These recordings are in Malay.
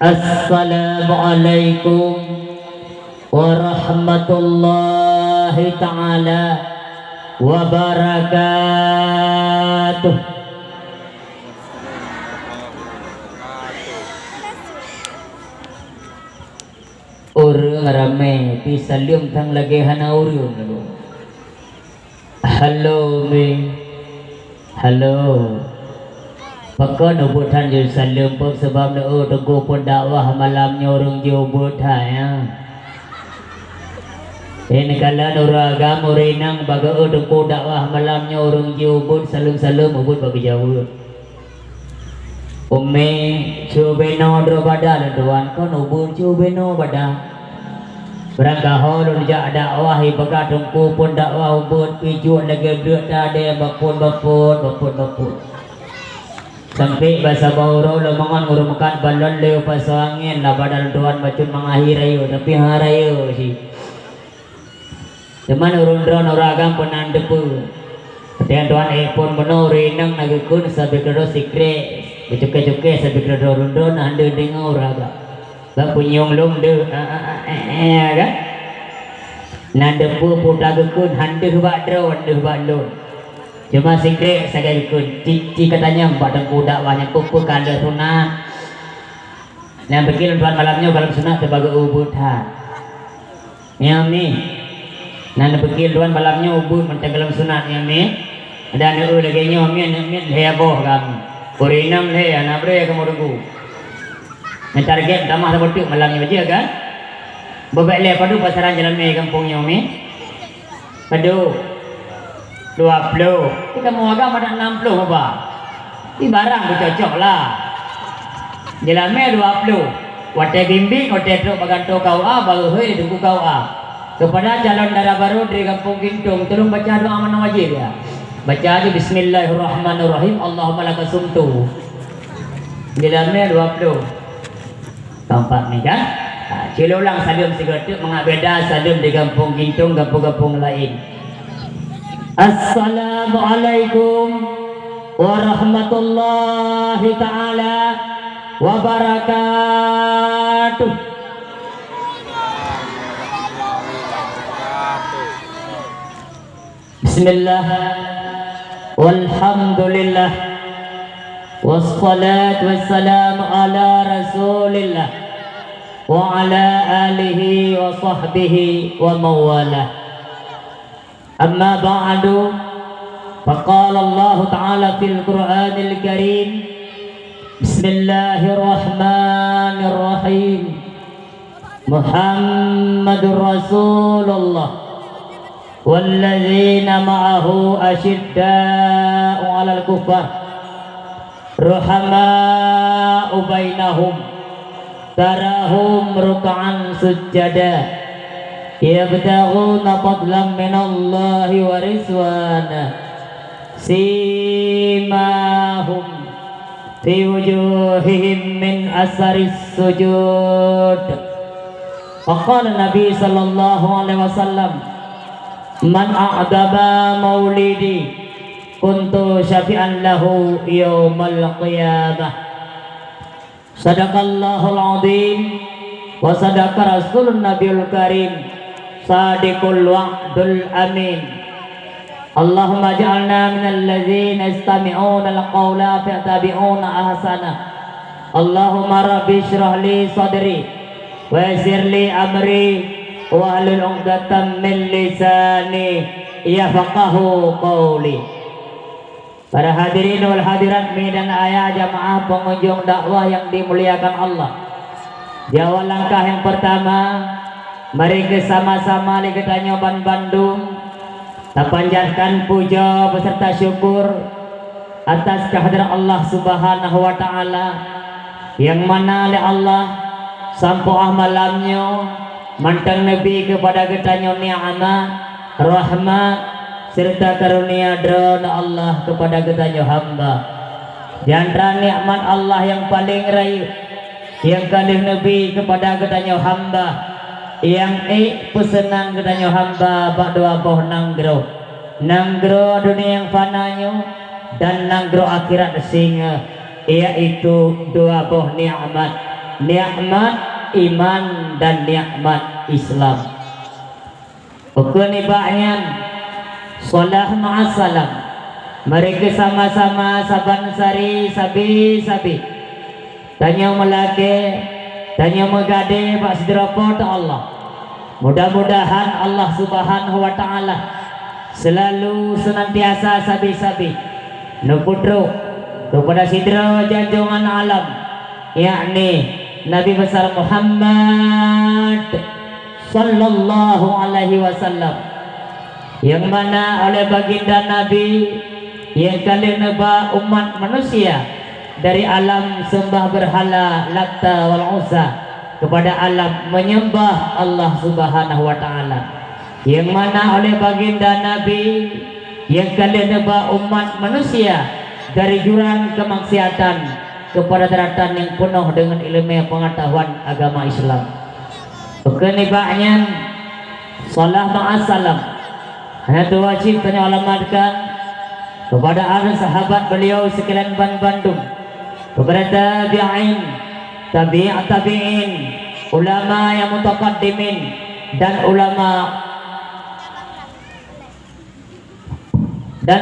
Assalamualaikum warahmatullahi ta'ala wabarakatuh. Orang ramai pisalim thang lagi hana urun. Halo me, halo. Pakon ubutan jul salim pun sebab na teguh pun dakwah malamnya orang jubut ya. Ini kala nuraga murinang baga teguh dakwah malamnya orang jubut salim ubut bagi jauh. Umme cubeno dro badan tuan kon ubur cubeno badan. Berangkat holun jak dakwah baga tungku pun dakwah ubut pijun lagi duduk tadi bapun. Sampai bahasa bauro lemangan ngurumkan balon leo pasangin lah badan tuan bacun mengakhir ayo tapi harayo sih. Teman urun drone oragam penan depu. Ketika tuan pun benar renang nagikun sampai kedo sikre becuke sampai kedo urun ande dengar oraga. Bak punyong lom de kan. Nan depu putagikun hande bak drone de balon. Cuma sikre saya ikut cici katanya pada kuda banyak pupu kada sunat. Yang begini tuan malamnya kalau sunat sebagai ubutan. Yang ni, nanti begini tuan malamnya ubud mentegalam sunat yang ni. Dan itu lagi nyomin heboh kami. Kurinam le, anak bre kamu tunggu. Target tamah seperti malamnya aja kan? Bebek le padu pasaran jalan me kampung nyomin. Padu. 20 kita mau agak pada 60 apa? Ini barang bercocok lah. Jalannya 20. Wate bimbing, wate truk baganto kau baru hei tunggu kau kepada calon darah baru dari kampung Kintung, tolong baca doa mana wajib ya. Baca aja Bismillahirrahmanirrahim. Allahumma laka sumtu. Jalannya 20. Tampak nih kan? Cila ulang salim segetik mengabeda salim di kampung Kintung, kampung-kampung lain. Assalamualaikum warahmatullahi ta'ala wabarakatuh. Bismillah walhamdulillah wassalatu wassalamu ala rasulillah wa ala alihi wa sahbihi wa mawalah. Amma ba'du, faqala Allah Ta'ala fil Qur'anil Karim, Bismillahirrahmanirrahim, Muhammadur Rasulullah walladzina ma'ahu asyidda'u 'alal kuffar ruhama'u bainahum tarahum ruk'an sujjada yabtaghuna fadlan minallahi wa rizwana simahum fi wujuhihim min asaris sujud. Faqala Nabi sallallahu alaihi wasallam, man a'daba maulidi kuntu syafi'an lahu yaumal qiyamah. Sadaqallahul azim wa sadaqa rasulun nabiyul karim sadiqul wa'dul amin. Allahumma ja'alna minal ladzina istami'una al-qawla fayattabi'una ahsana. Allahumma rabbi shrah li sadri wa yassir li amri wa hlul 'uqdatam min lisani yafqahu qawli. Para hadirin wal hadirat medan ayah jamaah pengunjung dakwah yang dimuliakan Allah. Di awal langkah yang pertama, mari bersama-sama di Ketanyoban Bandung panjatkan puja beserta syukur atas kehadiran Allah Subhanahu wa taala yang mana oleh Allah sampai malamnya mantang Nabi kepada Ketanyo ni'amah, rahmat serta karunia drona Allah kepada Ketanyo hamba. Di antara nikmat Allah yang paling rayu yang kali Nabi kepada Ketanyo hamba yang pesenang Ketanyo hamba bak doa boh nanggro dunia yang fananya dan nanggro akhirat singa, yaitu dua boh nikmat nikmat iman dan nikmat Islam. Ukunibanya salah ma'asalam. Mereka sama-sama saban sari sabi tanya melake tanya megade pak sederapat Allah. Mudah-mudahan Allah Subhanahu wa taala selalu senantiasa sabi nuputro kepada sidra janjongan alam, yakni Nabi besar Muhammad sallallahu alaihi wasallam, yang mana oleh baginda Nabi yang kali neba umat manusia dari alam sembah berhala Latta wal Uzza kepada alam menyembah Allah Subhanahu wa taala, yang mana oleh baginda Nabi yang kali neba umat manusia dari jurang kemaksiatan kepada daratan yang penuh dengan ilmu pengetahuan agama Islam. Kenibanya salah ma'asalam hanya itu wajib tanya alamatkan kepada ahli sahabat beliau sekalian Bandung, kepada tabi'in, ulama yang mutaqaddimin dan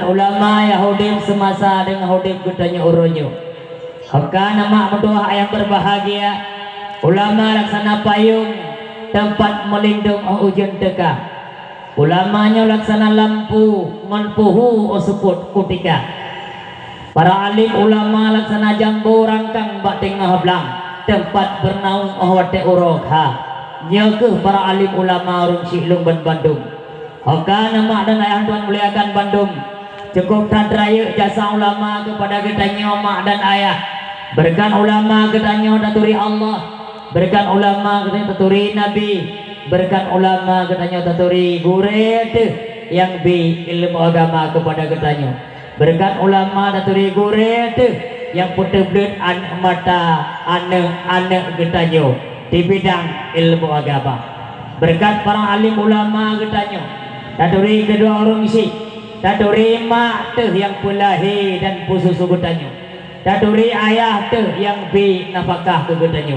ulama Yahudi semasa dengan Yahudi gudanya uronyo. Haka nama berdoa yang berbahagia, ulama laksana payung tempat melindung ujung teka, ulamanya laksana lampu manpuhu osuput kutika, para alim ulama laksana jambu rangkang bak tengah belang tempat bernaung wate urokha nyakeh para alim ulama urung silung Bandung. Haka nama dan ayah tuan muliakan Bandung cukup tadraya jasa ulama kepada getanya mak dan ayah, berikan ulama getanya taturi Allah, berikan ulama getanya taturi Nabi, berikan ulama getanya taturi guret yang bi ilmu agama kepada getanya, berikan ulama taturi guret yang putih belut mata anak getanya di bidang ilmu agama, berkat para alim ulama getanya taturi kedua orang isi, taturi mak teh yang pulahi dan pususu getanya, taturi ayah teh yang bi nafkah ke getanya.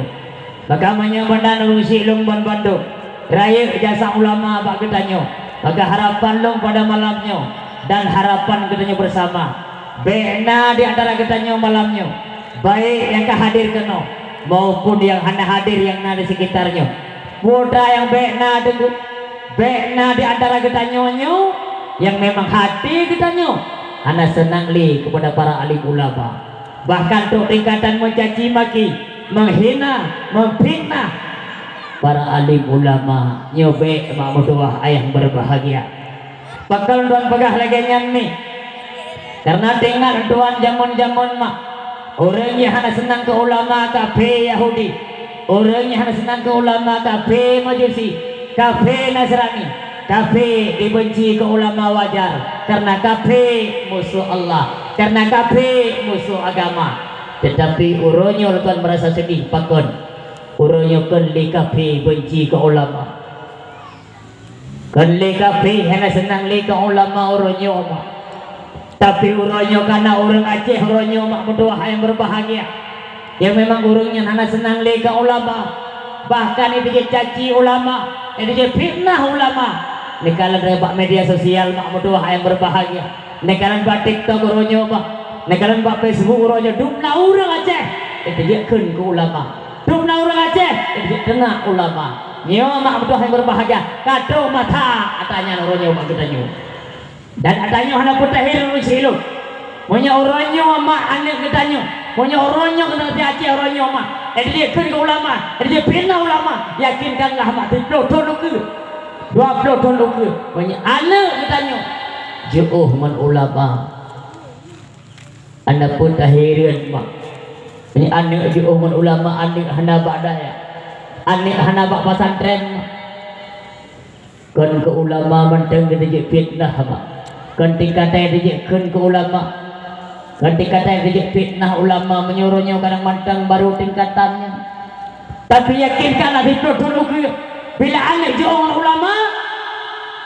Bagaimana bandan urusi long Bandung raya jasa ulama bak getanya, maka harapan long pada malamnya dan harapan getanya bersama bena di antara getanya malamnya, baik yang kehadir keno maupun yang hanya hadir yang ada di sekitarnya, muda yang bena di antara getanya yang memang hati getanya hanya senang li kepada para alim ulama, bahkan untuk tingkatan mencaci maki, menghina, memfitnah para alim ulama nyobe mak doa ayah berbahagia. Bakal tuan pegah lagi nih karena dengar tuan zaman mak orangnya hanya senang ke ulama kafe Yahudi, orangnya hanya senang ke ulama kafe Majusi, kafe Nasrani, kafe dibenci ke ulama wajar karena kafe musuh Allah, karena kafe musuh agama. Tetapi uronyo tuan merasa sedih pakon uronyo keli kafe benci ke ulama, keli kafe hanya senang li ke ulama uronyo mak. Tapi uronyo karena orang Aceh uronyo mak berdoa yang berbahagia, yang memang urungnya hanya senang li ke ulama, bahkan itu caci ulama, itu fitnah ulama. Nekalan rebak media sosial mak berdoa yang berbahagia, nekalan bak TikTok uronyo mak, nekalan bak Facebook uronyo dumna orang Aceh itu dia kun ke ulama, dumna orang Aceh itu dia tengah ulama. Nyo mak berdoa yang berbahagia kado mata atanya uronyo mak getanyo, dan atanya hana putahir usilu punya uronyo mak anak getanyo, punya uronyo kena Aceh uronyo mak itu dia kun ke ulama, itu dia pina ulama. Yakinkanlah mak diploton ke 20 tahun luka banyak anak katanya jauh man ulama anak pun tahirin mak ini anak jauh man ulama, anak hana bak daya, anak hana bak pasantren kan ke ulama manteng kita je fitnah mak, kan tingkatan dia kan ke ulama, kan tingkatan dia fitnah ulama menyuruhnya kadang manteng baru tingkatannya. Tapi yakinkanlah diploton luka bila anak jauh ulama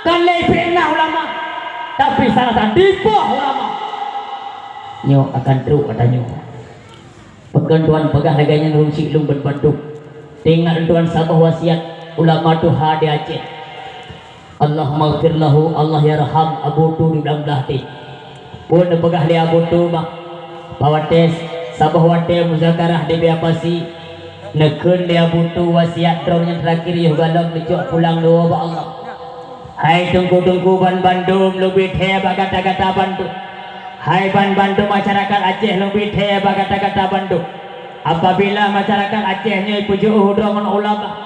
kan fitnah ulama, tapi salah dipoh ulama nyo akan teruk katanya. Pegan tuan pegah laganya nurun silung berbandung. Tinggal tuan sabah wasiat ulama tuha di Aceh. Allahumma ighfir lahu, Allah yarham Abu Tu di dalam belahti. Pun pegah li Abu Tu mah bawa tes sabah wate muzakarah di biapasi. Nekun li Abu Tu wasiat drong yang terakhir yuh galak lecok pulang doa ba Allah. Hai tunggu-tunggu ban Bandung lebih hebat kata-kata Bandung. Hai ban Bandung masyarakat Aceh lebih hebat kata-kata Bandung. Apabila masyarakat Acehnya pujuk hudrongan ulama,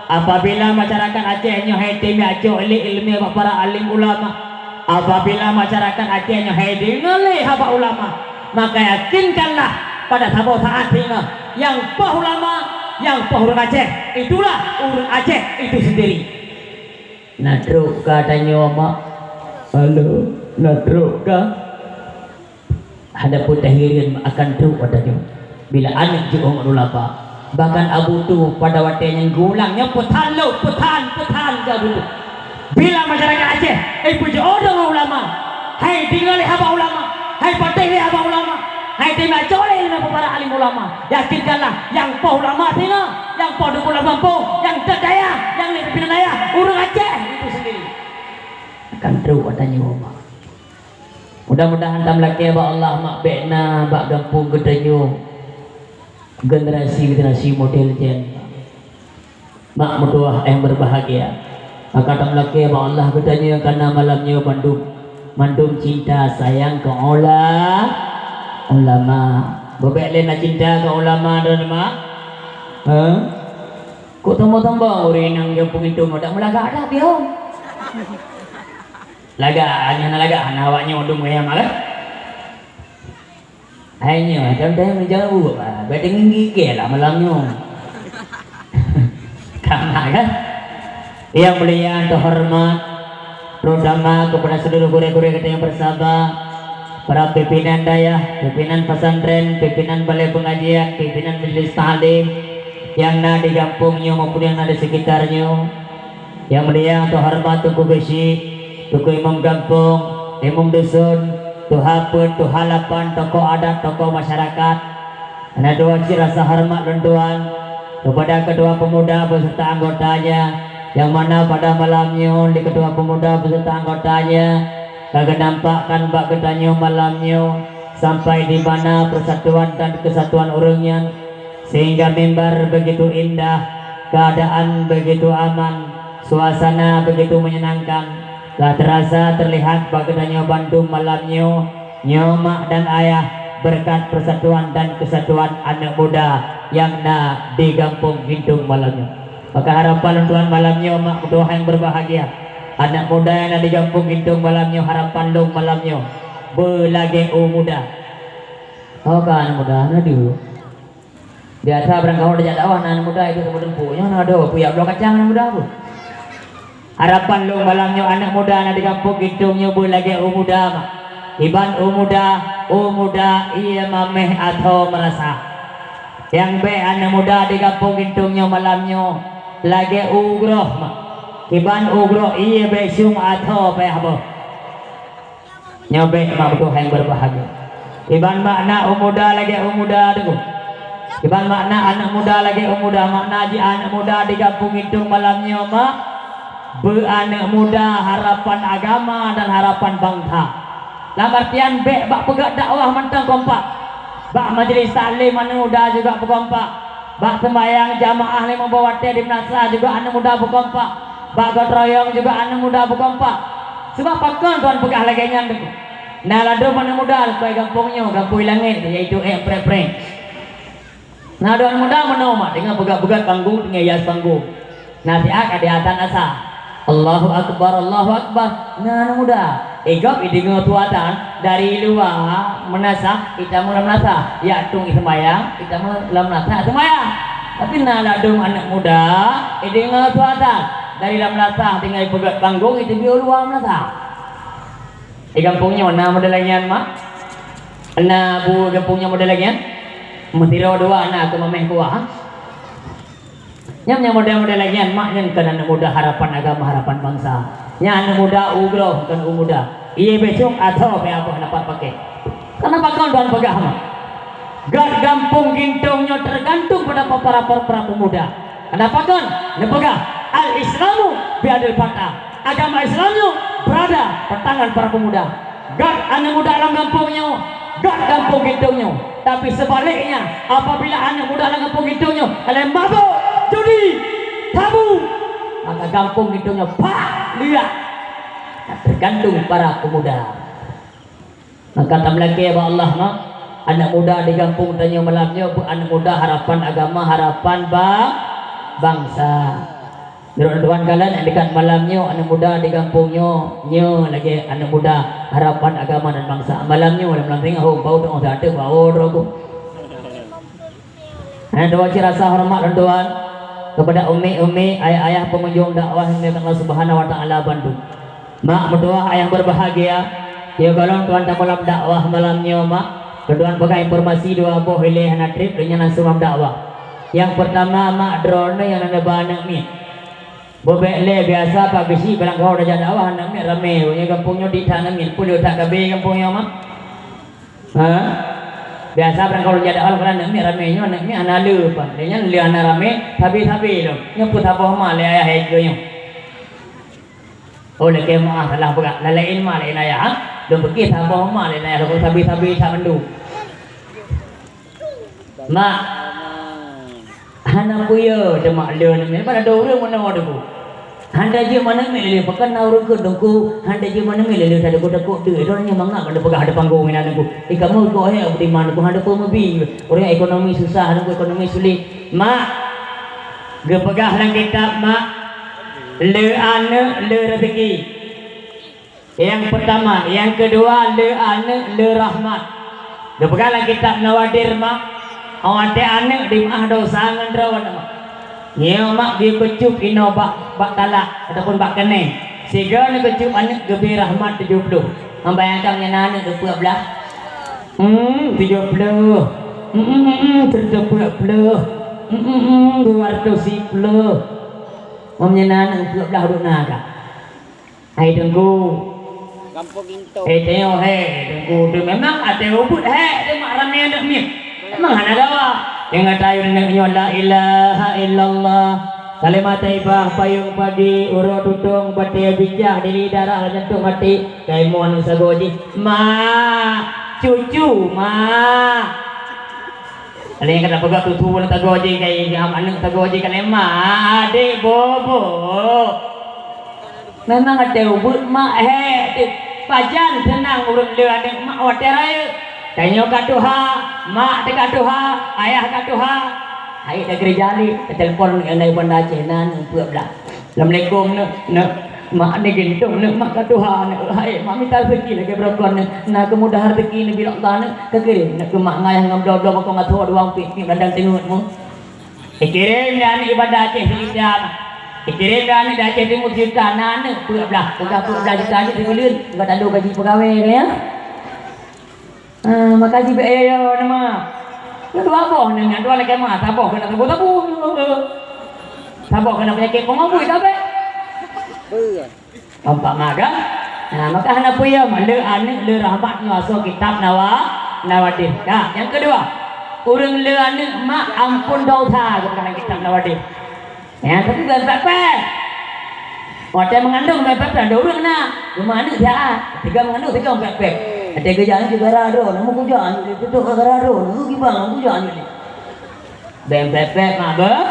apabila masyarakat Acehnya haitimi aco ilmi para alim ulama, apabila masyarakat Acehnya haidi ngelih haba ulama, maka yakinkanlah pada satu saat ini yang pah ulama, yang pah urang Aceh, itulah urang Aceh itu sendiri. Nadruk katanya mak, halo nadruk kah? Ada pun tahirin akan truk katanya. Bila anak juga ulama, bahkan Abu Tu pada waktu yang gulangnya petan lo, petan Abu Tu. Bila masyarakat Aceh, puji orang ulama, hai tinggal haba ulama, hai patih haba ulama, hai tinggal coleh dengan para alim ulama. Yakinkanlah yang pau ulama tinggal, yang pau ulama mampu, yang terdaya, yang lebih daya, orang Aceh itu sendiri. Akan terus katanya ulama. Mudah-mudahan tam laki ba Allah mak bekna bak gampung gedanyo. Generasi model jen mak mutuah yang berbahagia maka tak laki ya Allah bedanya yang karena malamnya mandum cinta sayang ke ulama bebek lena cinta ke ulama dan mak kok tambah-tambah orang yang kampung itu tak melagak ada biom lagak awaknya undung ya malah hanya kadang menjauh bedeng gigi lah malamnya karena kan yang mulia terhormat terutama kepada seluruh guru-guru kita yang bersabar, para pimpinan daya, pimpinan pesantren, pimpinan balai pengajian, pimpinan majelis taklim yang ada di kampungnya maupun yang ada di sekitarnya. Yang mulia terhormat Tuku Besi, Tuku Imam Kampung, Imam Dusun, Tuhapun, Tuhalapan, tokoh adat, tokoh masyarakat. Ada dua rasa hormat dan tuan kepada kedua pemuda beserta anggotanya, yang mana pada malamnya di kedua pemuda beserta anggotanya kagak nampakkan bak ketanya malamnya sampai di mana persatuan dan kesatuan orangnya, sehingga mimbar begitu indah, keadaan begitu aman, suasana begitu menyenangkan. Tak terasa terlihat bagaimana Bandung malamnya nyomak dan ayah berkat persatuan dan kesatuan anak muda yang nak di kampung Gintung malamnya. Maka harapan Tuhan malamnya mak doa yang berbahagia anak muda yang ada di kampung Gintung malamnya, harapan long malamnya belage muda. Oh kan anak muda na dulu biasa berangkau ada dakwah anak muda itu kemudian punya ada punya blok kacang anak muda pun. Harapan lu malamnya anak muda na di kampung Gintungnya lagi muda mak iban muda iya mameh atau merasa yang be anak muda di kampung Gintungnya malamnya lagi ugroh mak iban ugroh iya be sung atau pe apa nyobe mak betul yang berbahagia iban makna muda lagi muda dulu iban makna anak muda lagi muda makna di anak muda di kampung Gintung malamnya mak anak muda harapan agama dan harapan bangsa. Dalam artian bak pegak dakwah mentang kompak, bak majelis taklim anak muda juga berkompak, bak sembahyang jamaah lima bawate di Menasa juga anak muda berkompak, bak gotong juga anak muda berkompak. Sebab pakon tuan pegak lagi nyanduk. Nah lado anak muda supaya kampungnya kampung langit yaitu pre. Nah tuan muda menoma dengan pegak-pegak panggung dengan hias panggung. Nah siak di atas asa. Allahu Akbar, Allahu Akbar. Nah anak muda igap idingo tuatan dari luar Menasa kita mula Menasa ya tung sembayang kita mula Menasa sembayang tapi naladung anak muda idingo tuatan dari Menasa tinggal pegat panggung itu di luar Menasa di kampungnya mana model lagian mak na bu kampungnya model lagian mentiro dua anak aku mameh kuah yang model-model lagian mak yang kan anak muda harapan agama harapan bangsa yang anak muda ugroh kan muda iya besok atau apa dapat pakai karena bakal tuan pegah mak Gak gampung gintungnya tergantung pada para pemuda. Kenapa kan? Nepegah al-Islamu biadil fata. Agama Islamnya berada di tangan para pemuda. Gak anak muda dalam kampungnya, gak gampung gintungnya. Tapi sebaliknya, apabila anak muda dalam kampung gintungnya, kalian mabuk, judi, tabu, maka kampung gintungnya pak lihat. Tergantung para pemuda. Maka tak lagi ya Allah mak. Anak muda di kampung tanya malamnya, anak muda harapan agama, harapan bangsa. Tuan kalian dekat malamnya anak muda di kampungnya nyo lagi anak muda harapan agama dan bangsa. Malamnya malam tengah bau tu ada bau rogo. Doa rasa hormat tuan kepada umi ayah pengunjung dakwah yang Allah Subhanahu wa taala bantu. Mak berdoa yang berbahagia. Ya kalau tuan tak malam dakwah malamnya mak, tuan pakai informasi dua buah hilih anak trip dengan langsung dakwah. Yang pertama mak drone yang ada banyak ni. Bobek le biasa Pak Bisi bilang kau dah jadi awak nak ni ramai. Punya kampungnya di tanah ni, puluh tak kabe kampungnya mak. Biasa bilang kau jadi awak kalau nak ni ramainya nak ni anak lu pan. Dia ni anak ramai, tapi lo. Nyeput apa mak le ayah heknya. Oh le kemah salah berat. Lalain mak le ayah. Dom pergi apa mak le ayah. Kalau tapi tak mendu. Mak Hana puya demak le ni pada orang mana ada bu. Handa je mana mele pakan orang ke dongku handa je mana mele ada ko takut de orangnya mangak ada pegah ada panggung ni aku. Kamu ko he di mana ko handa ko mobil. Orang ekonomi susah aku ekonomi sulit. Mak ge pegah lang kitab mak le ane le rezeki. Yang pertama, yang kedua le ane le rahmat. Ge pegah lang kitab Nawadir mak. Awak teh anak di mah dosa ngandrawan mak. Nyeo mak dia kecup ino bak talak ataupun bak kene. Sehingga ni kecup anak gebi rahmat 70. Membayangkan yang anak 12. 70. 30. 210. Memnyana anak 12 duk naga. Hai tunggu. Kampung Ginto. Tengok tunggu. Memang ada ubud dia mak ramai anak ni. Memang ada dawa yang tahu dengannya la ilaha illallah kalimat taibah payung padi urut tutung batia bijak diri darah jantung mati kaimon sagoji ma cucu ma ada yang kata pegak tutu pun tagoji kayak anak tagoji kalema adik bobo memang ada ubud mak pajan tenang urut dia adik mak waterai Tanya katuha, mak katuha, ayah katuha. Ayah dah kerja ni, telefon dengan Bandar Aceh nan buat belah. Assalamualaikum nak mak ni gintung nak mak katuha nak ayah mak minta rezeki lagi berapa nak kemudahan rezeki ni bila Allah nak kekirim nak ke mak ngayah ngam dodo mak ngatur doang pik ni bandang tengokmu. Kirim dah ni Bandar Aceh di jam. Kirim dah ni dah Aceh Timur juta nan buat belah. Bukan buat belah juta ni triliun. Enggak tak ada gaji pegawai ya. Makasih nama. Dua boh dengan dua lagi mah, taboh kena tabu. Taboh kena penyakit pengobui sampai. Nampak makan. Maka hana puya le ane le rahmat ngaso kitab Nawadir. Yang kedua, urang le ane mak ampun dosa dalam kitab Nawadir. Tapi berpepet. Wadah mengandung berpepet ada urang nak. Rumah ane dia. Tiga mengandung tiga berpepet. Ada kerjaan juga rado, nama kerjaan itu tu rado, nama gimana kerjaan ini? Bempepet mak ber,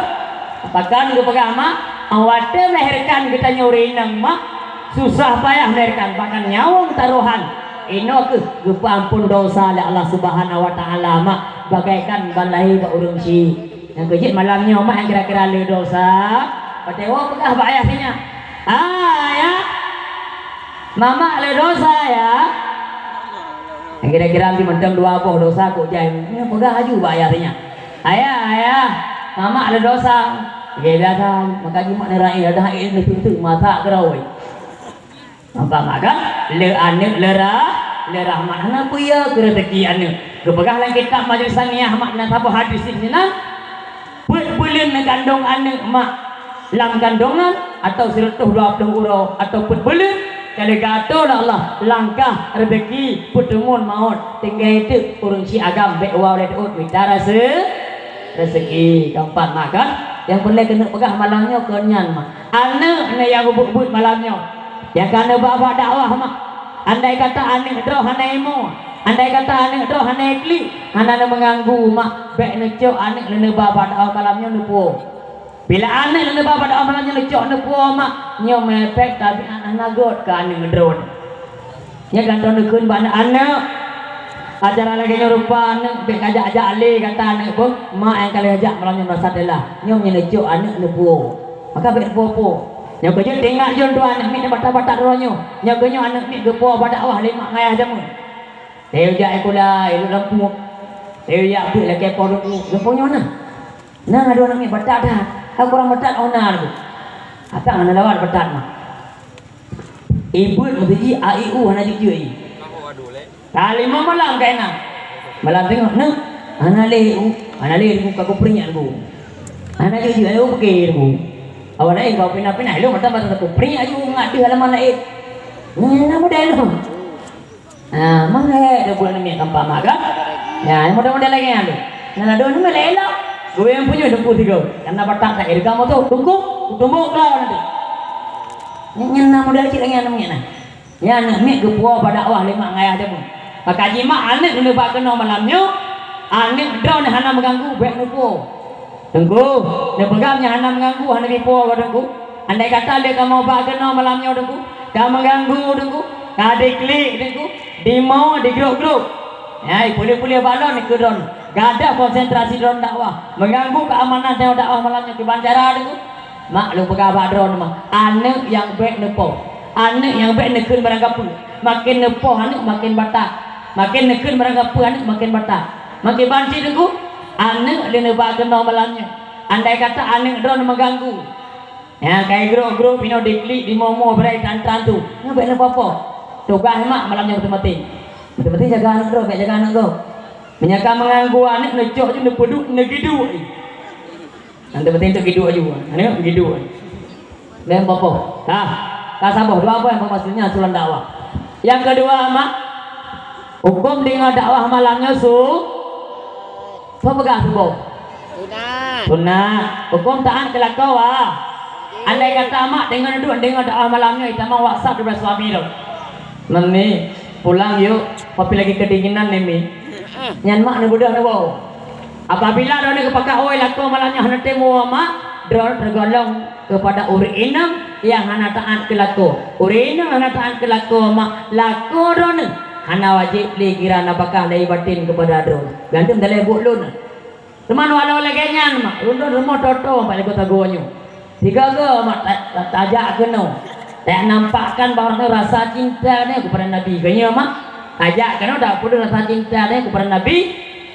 apakah ni kepada mak? Awak melahirkan kita nyuri nang mak, susah payah melahirkan, bahkan nyawang taruhan. Ino ke ampun dosa oleh Allah Subhanahu Wa Taala mak, bagaikan balai ke urung si. Yang kejit malamnya mak yang kira-kira le dosa, patewa pekah bayarnya. Ya, mama le dosa ya. Yang kira-kira nanti mentang dua boh dosa kok jai pegang aju bayarnya. Ayah mama ada dosa ya biasa makanya mak nerai ada haid itu mata kerawai nampak makan le ane le rahmat hana puya ke rezeki ane kepegah lang kitab majlis saniyah mak nak apa hadis ni nah bulan gandong ane mak lam gandongan atau 120 euro ataupun bulan kalau gato lah Allah langkah rezeki putumun maut tinggal itu urung si agam bewa oleh ut mitara rezeki keempat makan yang boleh kena pegah malamnya kenyan mah anak yang bubut malamnya yang kena bawa dakwah mah andai kata anak doh hanaimu andai kata anak doh hanaikli anak mengganggu mak bek necok anak lene bawa dakwah malamnya nupu bila anak lene bawa dakwah malamnya necok nupu mak nyo mepek tapi anak got ke anak drone nya gantung nekun bana anak acara lagi rupa anak bek ajak-ajak ali kata anak pun mak yang kali ajak malamnya merasa adalah nyo necok anak nupu maka bek popo nyo kerja tengok jon tu anak ni bata-bata ronyo nyo kerja anak ni gepo pada awah lima ngayah jamu teu jak ekula ilu lampu teu jak pi lagi podo ni gepo nyo nah ada anak ni bata dah aku orang bata onar tu atang ana lawan bata mah ibu mesti aiu ana jujui kali mama malam kaina malam tengok nah ana le ku ka ku peringat ku ana jujui ayo pikir ku awak naik kau pindah-pindah lu mata mata aku peri aja ngat di halaman lain mana model lu mana dia bulan ni kampung makan ya model lagi ada nah ada ni melelo gue yang punya 23 karena batak tak irga kamu tu tunggu kau nanti nyana model cik lagi namanya nah ya nak mik kepuah pada awah lima ngayah dia pun maka jima anak kena bak kena malamnya anak drone hana mengganggu baik nupu tunggu, dia pegangnya hana mengganggu, hana bipo kau tunggu. Andai kata dia kamu bak kena malamnya tunggu, kamu mengganggu tunggu, kade klik tunggu, di mau di grup. Ya, boleh balon ni kedon. Gak ada konsentrasi drone dakwah, mengganggu keamanan tengok dakwah malamnya ke bandara tunggu. Mak lu pegang drone mah, anak yang baik nepo, anak yang baik nekun barang kapul, makin nepo anak makin batak, makin nekun barang kapul anak makin batak, makin banci tunggu. Anak dia nebak kena malamnya andai kata anak drone mengganggu ya kayak grup pino diklik di momo berai tantran tu ngapain apa-apa coba mak malamnya betul-betul jaga anak drone kayak jaga anak kau menyaka mengganggu anak necok je nepeduk negidu nanti betul itu gidu aja anak gidu dan apa tak sabar dua apa yang maksudnya sulan dakwah yang kedua mak hukum dengan dakwah malamnya apa pegang subuh? Sunat. Hukum taat kelakau andai kata mak dengan duduk dengan doa malamnya kita mau WhatsApp daripada suami tu. Mami pulang yuk. Papi lagi kedinginan ni mi. Nyan mak ni budak ni bau. Apabila dia ni kepakai oi lakau malamnya hana temu mak, dia tergolong kepada uri enam yang hana taat kelakau. Uri enam hana taat kelakau mak lakau dia ni. Hana wajib li kira napakah lai batin kepada drone. Gantung dalai buklun. Teman walau lagi nyan mak. Rundun rumah toto pada kota gonyo. Tiga ke mak tajak kena. Tak nampakkan bahawa rasa cinta ni kepada Nabi. Kanya mak tajak kena tak perlu rasa cinta ni kepada Nabi.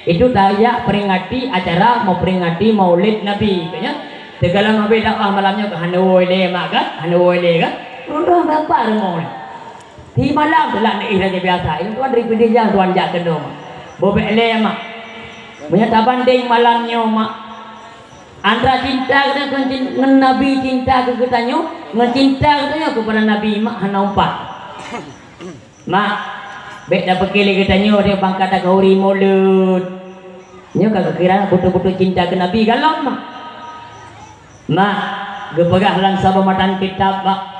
Itu tajak peringati acara mau peringati maulid Nabi. Kanya segala Nabi dakwah malamnya ke Hanoi le mak kan? Hanoi le kan? Rundun berapa rumah ni? Di malam tu lah ni raja biasa. Ini tuan dari pendidikan tuan jak kena mak. Bobek le mak. Menyata banding malamnya mak. Antara cinta dengan Nabi cinta ke katanya, dengan cinta katanya kepada Nabi mak hana umpat. Mak, bek dah pergi katanya dia bangkat tak huri mulut. Nyo kagak kira betul-betul cinta ke Nabi galau mak. Mak, gepegah lan sabah matan kitab mak.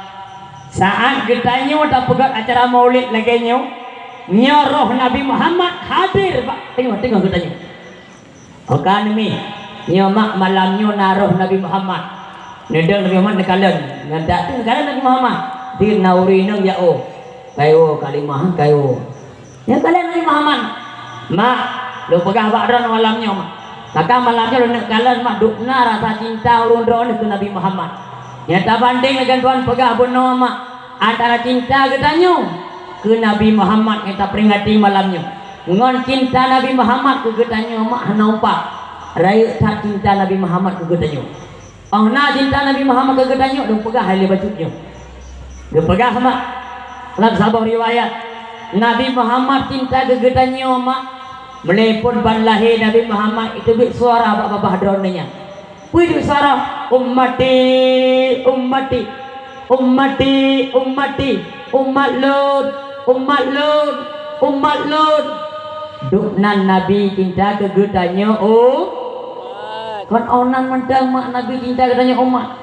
Saat kitanya tak pegat acara maulid lagi nyo roh Nabi Muhammad hadir pak tengok kitanya okan mi nyo mak malamnya naroh Nabi Muhammad nedeng Nabi Muhammad nekalan ngandak nekalan Nabi Muhammad di nauri nang yao kayo kalimah kayo yang kalian Nabi Muhammad mak lu pegah bakran malamnya mak maka malamnya lu nekalan mak dukna rasa cinta urun-urun itu Nabi Muhammad. Ya tak banding dengan tuan pegah bunuh mak antara cinta katanya ke Nabi Muhammad kita peringati malamnya. Ngon cinta Nabi Muhammad ke katanya mak hana umpat. Raya tak cinta Nabi Muhammad ke katanya. Oh na cinta Nabi Muhammad ke katanya dong pegah hal bacutnya. Dia pegah mak. Dalam sabar riwayat Nabi Muhammad cinta ke katanya mak. Melepon ban lahir Nabi Muhammad itu bik suara bapak dronenya. Puji suara ummati ummati ummati ummati umat Lut, umat Lut, umat Lut. Duknan Nabi cinta kegetanya kon onan mendang mak Nabi cinta kegetanya umat.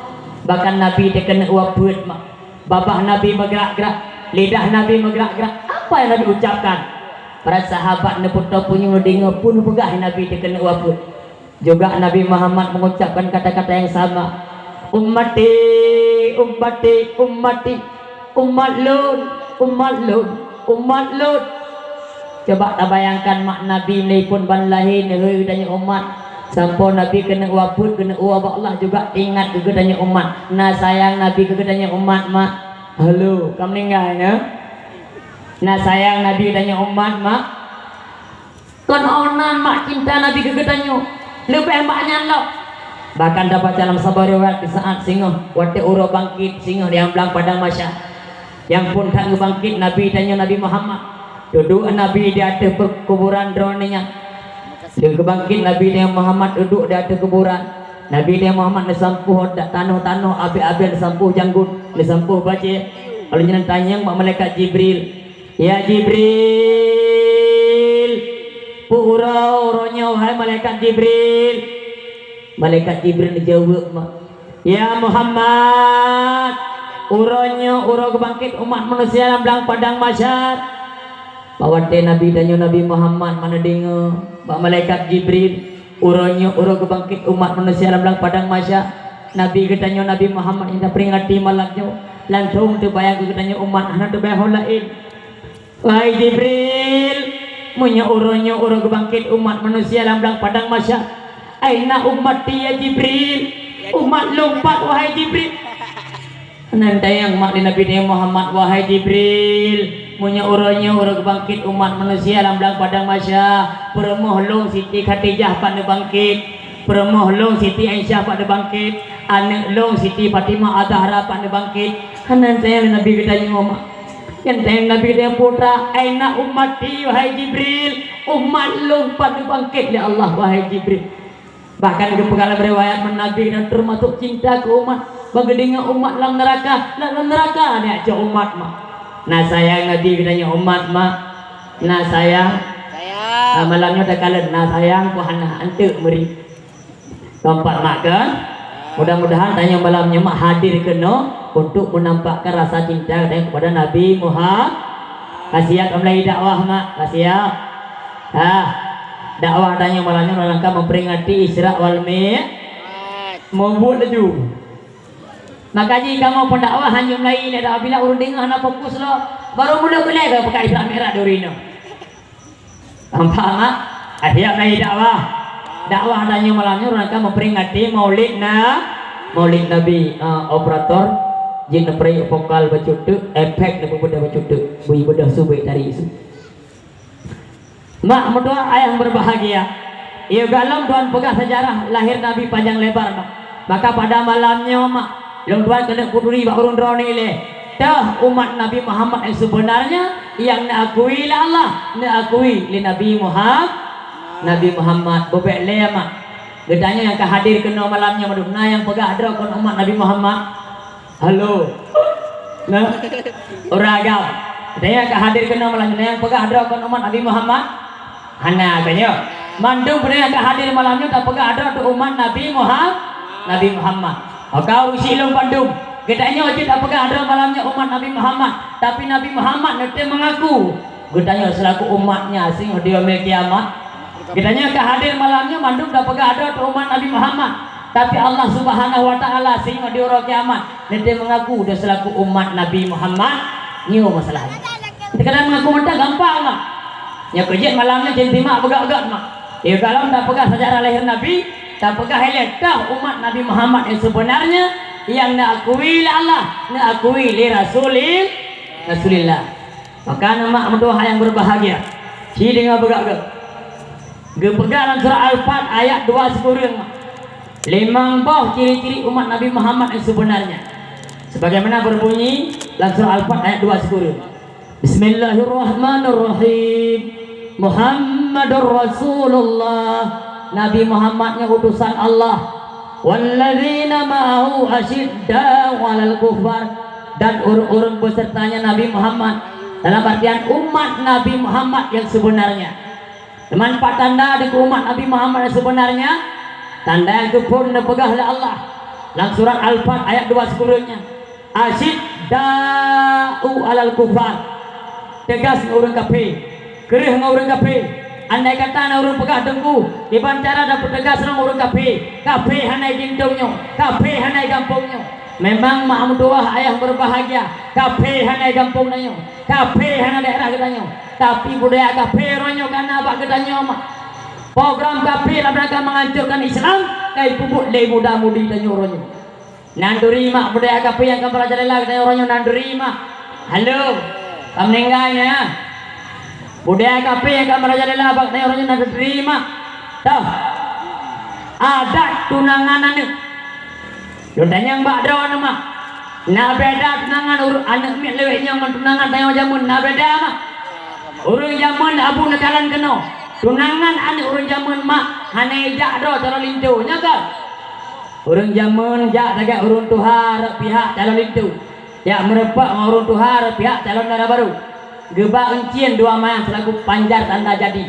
Bahkan Nabi dia kena wabut mak. Babah Nabi bergerak-gerak, lidah Nabi bergerak-gerak. Apa yang Nabi ucapkan? Para sahabat neput punya dengar pun pegah Nabi dia kena wabut. Juga Nabi Muhammad mengucapkan kata-kata yang sama. Ummati, ummati, ummati, umat Lut, umat Lut, umat Lut. Coba tak bayangkan mak Nabi ni pun ban lahir negeri tanya umat. Sampai Nabi kena wabut, kena uab Allah juga ingat kegetanya umat. Nah sayang Nabi kegetanya umat mak. Halo, kamu meninggal ya? Nah sayang Nabi tanya umat mak. Kon onan mak cinta Nabi kegetanya. Lebih maknya lo. Bahkan dapat dalam sabar riwayat di saat singa wate uro bangkit singa yang belang padang masya. Yang pun tak bangkit Nabi tanya Nabi Muhammad. Duduk Nabi di atas kuburan droninya. Dia kebangkit Nabi dia Muhammad duduk di atas kuburan. Nabi dia Muhammad disampuh tanah-tanah abil-abil disampuh janggut, disampuh baca. Lalu jangan tanya mak malaikat Jibril. Ya Jibril, pura-uranya wahai malaikat Jibril. Malaikat Jibril dijawab mak. Ya Muhammad, uranya ura kebangkit umat manusia yang belang padang mahsyar. Bawate Nabi danyo Nabi Muhammad mana dengar Pak malaikat Jibril uranya ura kebangkit umat manusia dalam padang mahsyar. Nabi katanya Nabi Muhammad indah peringati malaknya lantung terbayang katanya umat anak terbayang lain. Wahai Jibril, punya uranya ura kebangkit umat manusia dalam padang mahsyar. Aina ummati ya Jibril, umat lompat wahai Jibril. Nanti yang mak Nabi Muhammad wahai Jibril, punya uranya ura kebangkit umat manusia dalam padang mahsyar. Peremoh long Siti Khadijah pada bangkit, peremoh long Siti Aisyah pada bangkit, anak long Siti Fatimah Az-Zahra pada bangkit. Nanti yang Nabi katanya mak, yang Nabi katanya putra, aina ummati wahai Jibril, umat long pada bangkit ya Allah wahai Jibril. Bahkan kepengalaman riwayat Nabi dan termasuk cinta ke umat. Bagaimana umat dalam neraka dia ajak umat mak. Nah sayang Nabi katanya umat mak. Nah sayang malamnya tak kalah. Nah sayang ku hana antuk meri tempat mak kan. Mudah-mudahan tanya malamnya mak hadir kena untuk menampakkan rasa cinta kepada Nabi Muhammad. Kasihan mulai dakwah mak, kasihan. Dakwah tanya malamnya rangka memperingati Isra wal Mi'raj. Mau buat laju. Maka jika kamu pendakwah hanya mulai ini dah bila urun dengar nak fokus lo baru mula boleh ke pakai Isra Mi'raj dorino. Nampak mak? Akhirnya mulai dakwah. Dakwah tanya malamnya rangka memperingati Maulid Nabi. Operator jin peri vokal bacutuk efek dan bedah bacutuk bui bedah subik dari isu. Mak mendoa ayah berbahagia. Ia galam tuan pegang sejarah lahir Nabi panjang lebar mak. Maka pada malamnya mak long tuan kena kuduri bak urun drone ile. Dah umat Nabi Muhammad yang sebenarnya yang nakui lah Allah, nakui li Nabi Muhammad bobek le mak. Gedanya yang kehadir kena malamnya maduk nah yang pegang adra kon umat Nabi Muhammad. Halo. Nah, oragam. Dia yang kehadir kena malamnya yang pegang adra kon umat Nabi Muhammad. Hana katanya mandung pernah yang hadir malamnya tak pegang ada tu umat Nabi Muhammad. Kau silong pandung gedanya wajib tak pegang ada malamnya umat Nabi Muhammad, tapi Nabi Muhammad nanti mengaku gedanya selaku umatnya sehingga dia mil kiamat. Gedanya kehadir malamnya mandung tak pegang ada tu umat Nabi Muhammad, tapi Allah Subhanahu wa taala sehingga dia orang kiamat nanti mengaku dia selaku umat Nabi Muhammad. Nyo masalahnya kadang mengaku mentah gampang mak. Ya kerja malamnya jadi mak pegak-pegak mak. Ya kalau tak pegang sejarah lahir Nabi, tak pegang hilang dah umat Nabi Muhammad yang sebenarnya yang nakui li Allah, nakui li Rasulillah. Maka nama mendoa yang berbahagia. Si dengan pegak-pegak. Gepegang surah Al-Fat ayat 2 sekurang mak. Limang bawah ciri-ciri umat Nabi Muhammad yang sebenarnya. Sebagaimana berbunyi dalam surah Al-Fat ayat 2 sekurang. Bismillahirrahmanirrahim. Muhammadur Rasulullah, Nabi Muhammadnya utusan Allah. Walladzina ma'ahu asyidda 'alal kufar, dan urun-urun besertanya Nabi Muhammad, dalam artian umat Nabi Muhammad yang sebenarnya. Teman pak tanda di umat Nabi Muhammad yang sebenarnya, tanda yang itu pun dipegah oleh Allah dalam surat Al-Fat ayat 2 sebelumnya. Asyidda'u alal kufar, tegas ngurung kafir, kerih ngurung kafir. Andai kata na urung pegah dengku iban cara dapat tegas ngurung kafir, kafir hanai dingdongnya, kafir hanai kampungnya. Memang mak mutuah ayah berbahagia, kafir hanai kampungnya, kafir hanai daerah kitanya. Tapi budaya kafir ronyo karena apa kitanya mak. Program kafir mereka menghancurkan Islam, kai pupuk le muda-mudi tanya ronyo. Nanduri mak budaya kafir yang kamu pelajari lah kitanya ronyo nanduri mak. Halo, kamu meninggalnya. Budaya kafir yang kamu pelajari lah kitanya ronyo nanduri mak. Tahu? Adat tunangan anu. Dodanya mbak draw nama. Na beda tunangan urut anak mik leweknya ngan tunangan tanya jamun na beda mak. Urang zaman abu nekalan kena. Tunangan anak urang zaman mak hane jak do cara lintu nya ke. Urang zaman jak tagak urang tuhar pihak calon lintu. Ya merepak urang tuhar pihak calon darah baru. Gebak encien dua mayang selaku panjar tanda jadi.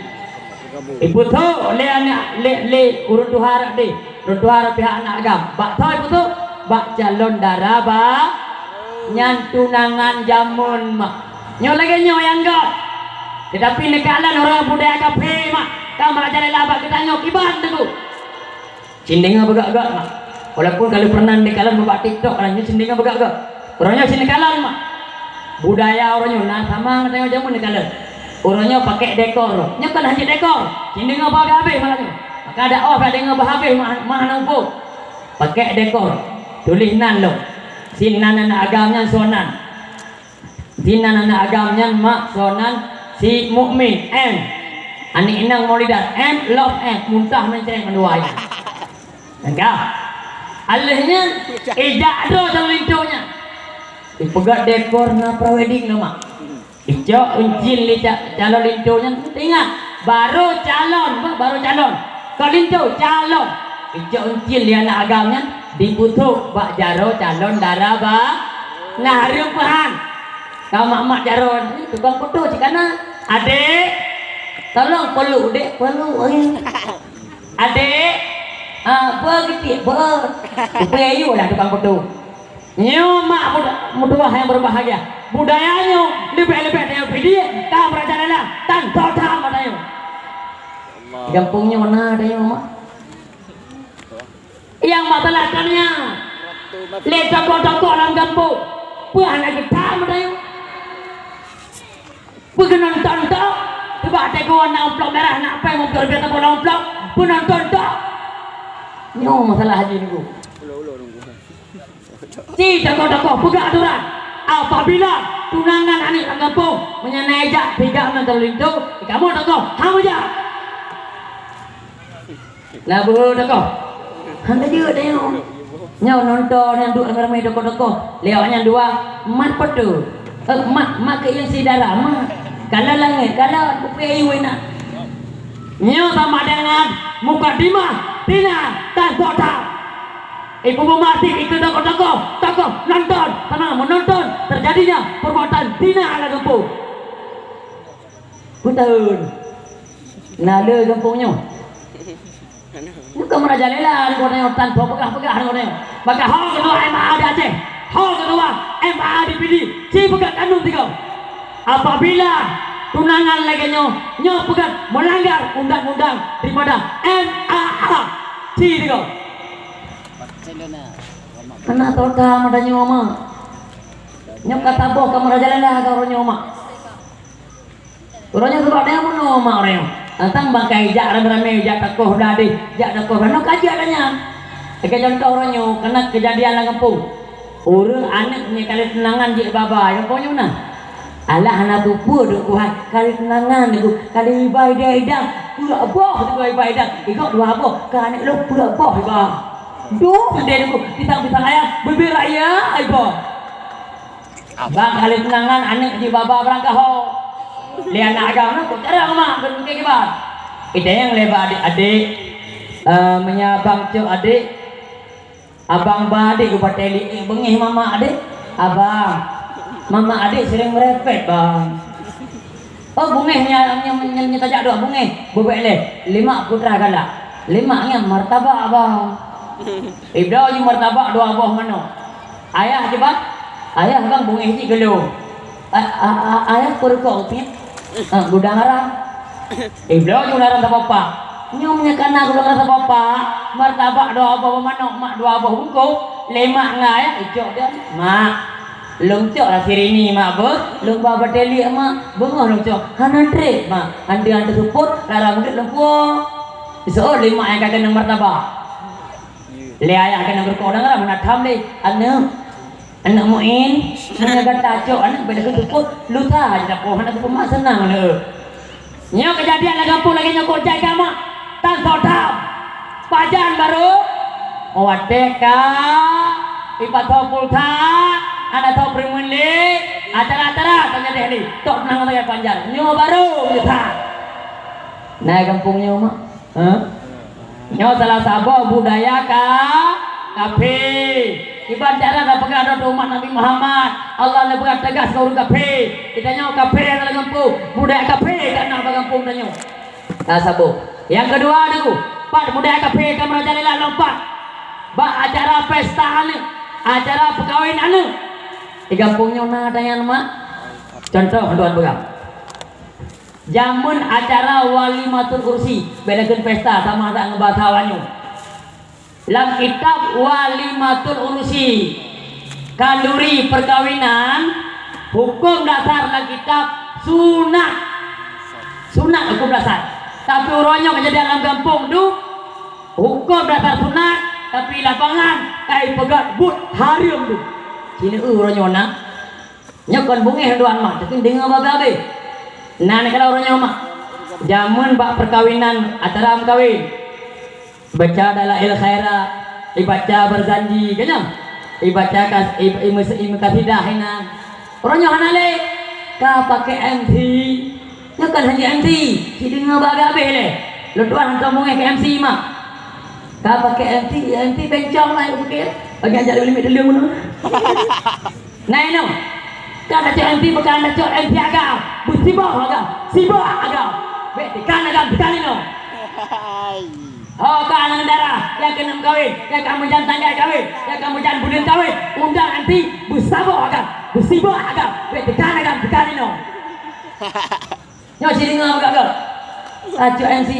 Ibu tu le anak le urang tuhar de. Urang tuhar pihak anak agam. Bak tu ibu tu bak calon darah ba nyan tunangan zaman mak. Nyo lagi nyo yang gak. Tetapi nekalan orang budaya kafir mak, kamu malah jalan labak kita nyok iban tu. Cindinga begak-gak mak. Walaupun kalau pernah nekalan buat TikTok orangnya cindinga begak-gak. Orangnya nekalan mak. Budaya orangnya nah sama tengok jamu nekalan. Orangnya pakai dekor. Nya kan hanya dekor. Cindinga habis malah tu. Maka ada ada dengan habis mah nampu. Pakai dekor. Tulis nan lo. Sinan anak agamnya sonan. Sinan anak agamnya mak sonan. Si mukmin M ani inang maulidat M love M muntah menceng menuai enggak alihnya ejak do dalam lintunya dipegat dekor na prawedding nama ijo uncin lica calon lintunya ingat baru calon kalau lintu calon ijo uncin liana agamnya dibutuh bak jaro calon darah ba nah rupahan kamu mak jaron ini tukang foto cikana adek tolong perlu dek perlu adek begitu ayu lah tukang foto nyo mak mudah yang berbahagia budayanya lebih dari video kamu raja lah tanpa tahu ada yang kampungnya mana ada yang mak yang matalakannya lihat toko-toko dalam kampung bukan lagi tahu ada yang penonton tu, tiba ada kawan nak amplop merah nak apa yang mau kerja tak boleh amplop, penonton tu, ni masalah haji ni bu. Si tokoh-tokoh pegang aturan. Apabila tunangan anak kampung menyenai jak tiga mental itu, kamu tokoh, kamu jak. Lah bu tokoh, handa juga dia. Nyau nonton yang dua ramai tokoh-tokoh, lihatnya dua mat petu, mat ke yang si darah mat. Kalau langit, kalau kupi wena. Nyo sama dengan mukadimah, tina dan total. Ibu mati ikut tokoh nonton, tenang menonton terjadinya perbuatan tina ala kampung. Putun, nala kampungnya. Bukan merajalela, ni korang tanpa pegah-pegah korang. Maka hal kedua MA di Aceh, hal kedua MA di Pidi, si pegang kandung tiga. Apabila tunangan lagi nyo pegang melanggar undang-undang daripada MAA si tiga. Kena total ada nyo mah. Nyo kata boh kamu rajalela kau nyo mah. Orangnya sebab dia pun no mah orang. Tentang bangkai jak rame-rame jak takoh dadi jak takoh no kaji adanya. Kayak contoh orangnya kena kejadian lang kampung. Orang anak ni kali tunangan je baba yang punya mana? Allah anak bupu duk kuat kali tenangan aku kali ibai dia idang pula boh tu ibai idang ikut dua boh kan lu pula boh iba duh dia aku ditang ayah bibir raya iba abang kali tenangan anak di baba berangkah ho lian agama tu cara mak berke kibar ide yang lebar adik-adik menyabang cuk adik abang ba adik ku pateli bengih mama adik Abang, mama adik sering merepet bang. Oh bungehnya yang tajak doa bungeh, bebek le, 5 putra galak, 5-nya martabak abang. Iblau je martabak 2 buah mana? Ayah je bang, ayah bang bungeh je gelo. Ayah kurukok ni, gudang arang. Iblau je larang tak apa. Nyomnya kena gudang arang tak apa. Martabak 2 buah mana? Mak 2 buah bungkus, 5 ayah icok dia. Mak. Long cok lah siri ni mak ber, long bapa teli mak bengah long cok, hana trip mak, anda support, lara mungkin lempu, so 5 yang kagak nomor martabak, le ayah kena berkodang lah, mana tham le, anak muin, anak kata cok, anak beda support, lu tah aja po, anak tu mak senang le, nyo kejadian lagi kampung lagi nyokot jaga mak, tan totam, pajan baru, wadeka, ipat pulta. Ada tahu primunli acara-acara tanya deh ni tok nang tanya panjar nyo baru kita naik kampung nyo mak nyo salah sabo budaya kafe ibarat cara dah pegang ada umat Nabi Muhammad Allah le pegang tegas kau kafe kita nyo kafe dalam kampung budaya kafe karena kampung nyo salah sabo yang kedua tu pak budaya kafe kamera jalan lompat ba acara pesta ni acara perkawinan ni di kampungnya mana tanya mak contoh tuan pegang jamun acara walimatul kursi bedakan pesta sama tak ngebahas hawanyu dalam kitab walimatul ursi kalori perkawinan hukum dasar dalam kitab sunat hukum dasar tapi orangnya kejadian dalam kampung tu hukum dasar sunat tapi lapangan kayak pegat but harum tu sini orangnya nak nyokon bungeh doan mak tapi dengar babe nah ni kalau orangnya mak jamun bak perkawinan acara kawin baca dalam il khaira ibaca berjanji kanya ibaca kas kasidah hina orangnya hanale ka pakai MC nyokon hanya MC si dengar babe le lu tuan hantar bungeh ke MC mak ka pakai MC bencong lah pakai bagi ajar limit dulu mana nah ini kan ada cok MP bukan ada cok MP agak sibuk agak kan agak sekali no oh kan anak darah yang kena kawin yang kamu jangan tangga kawin yang kamu jangan budin kawin undang MP bersabuk agak bersibuk agak kan agak sekali no nyo sini ngam agak cok MC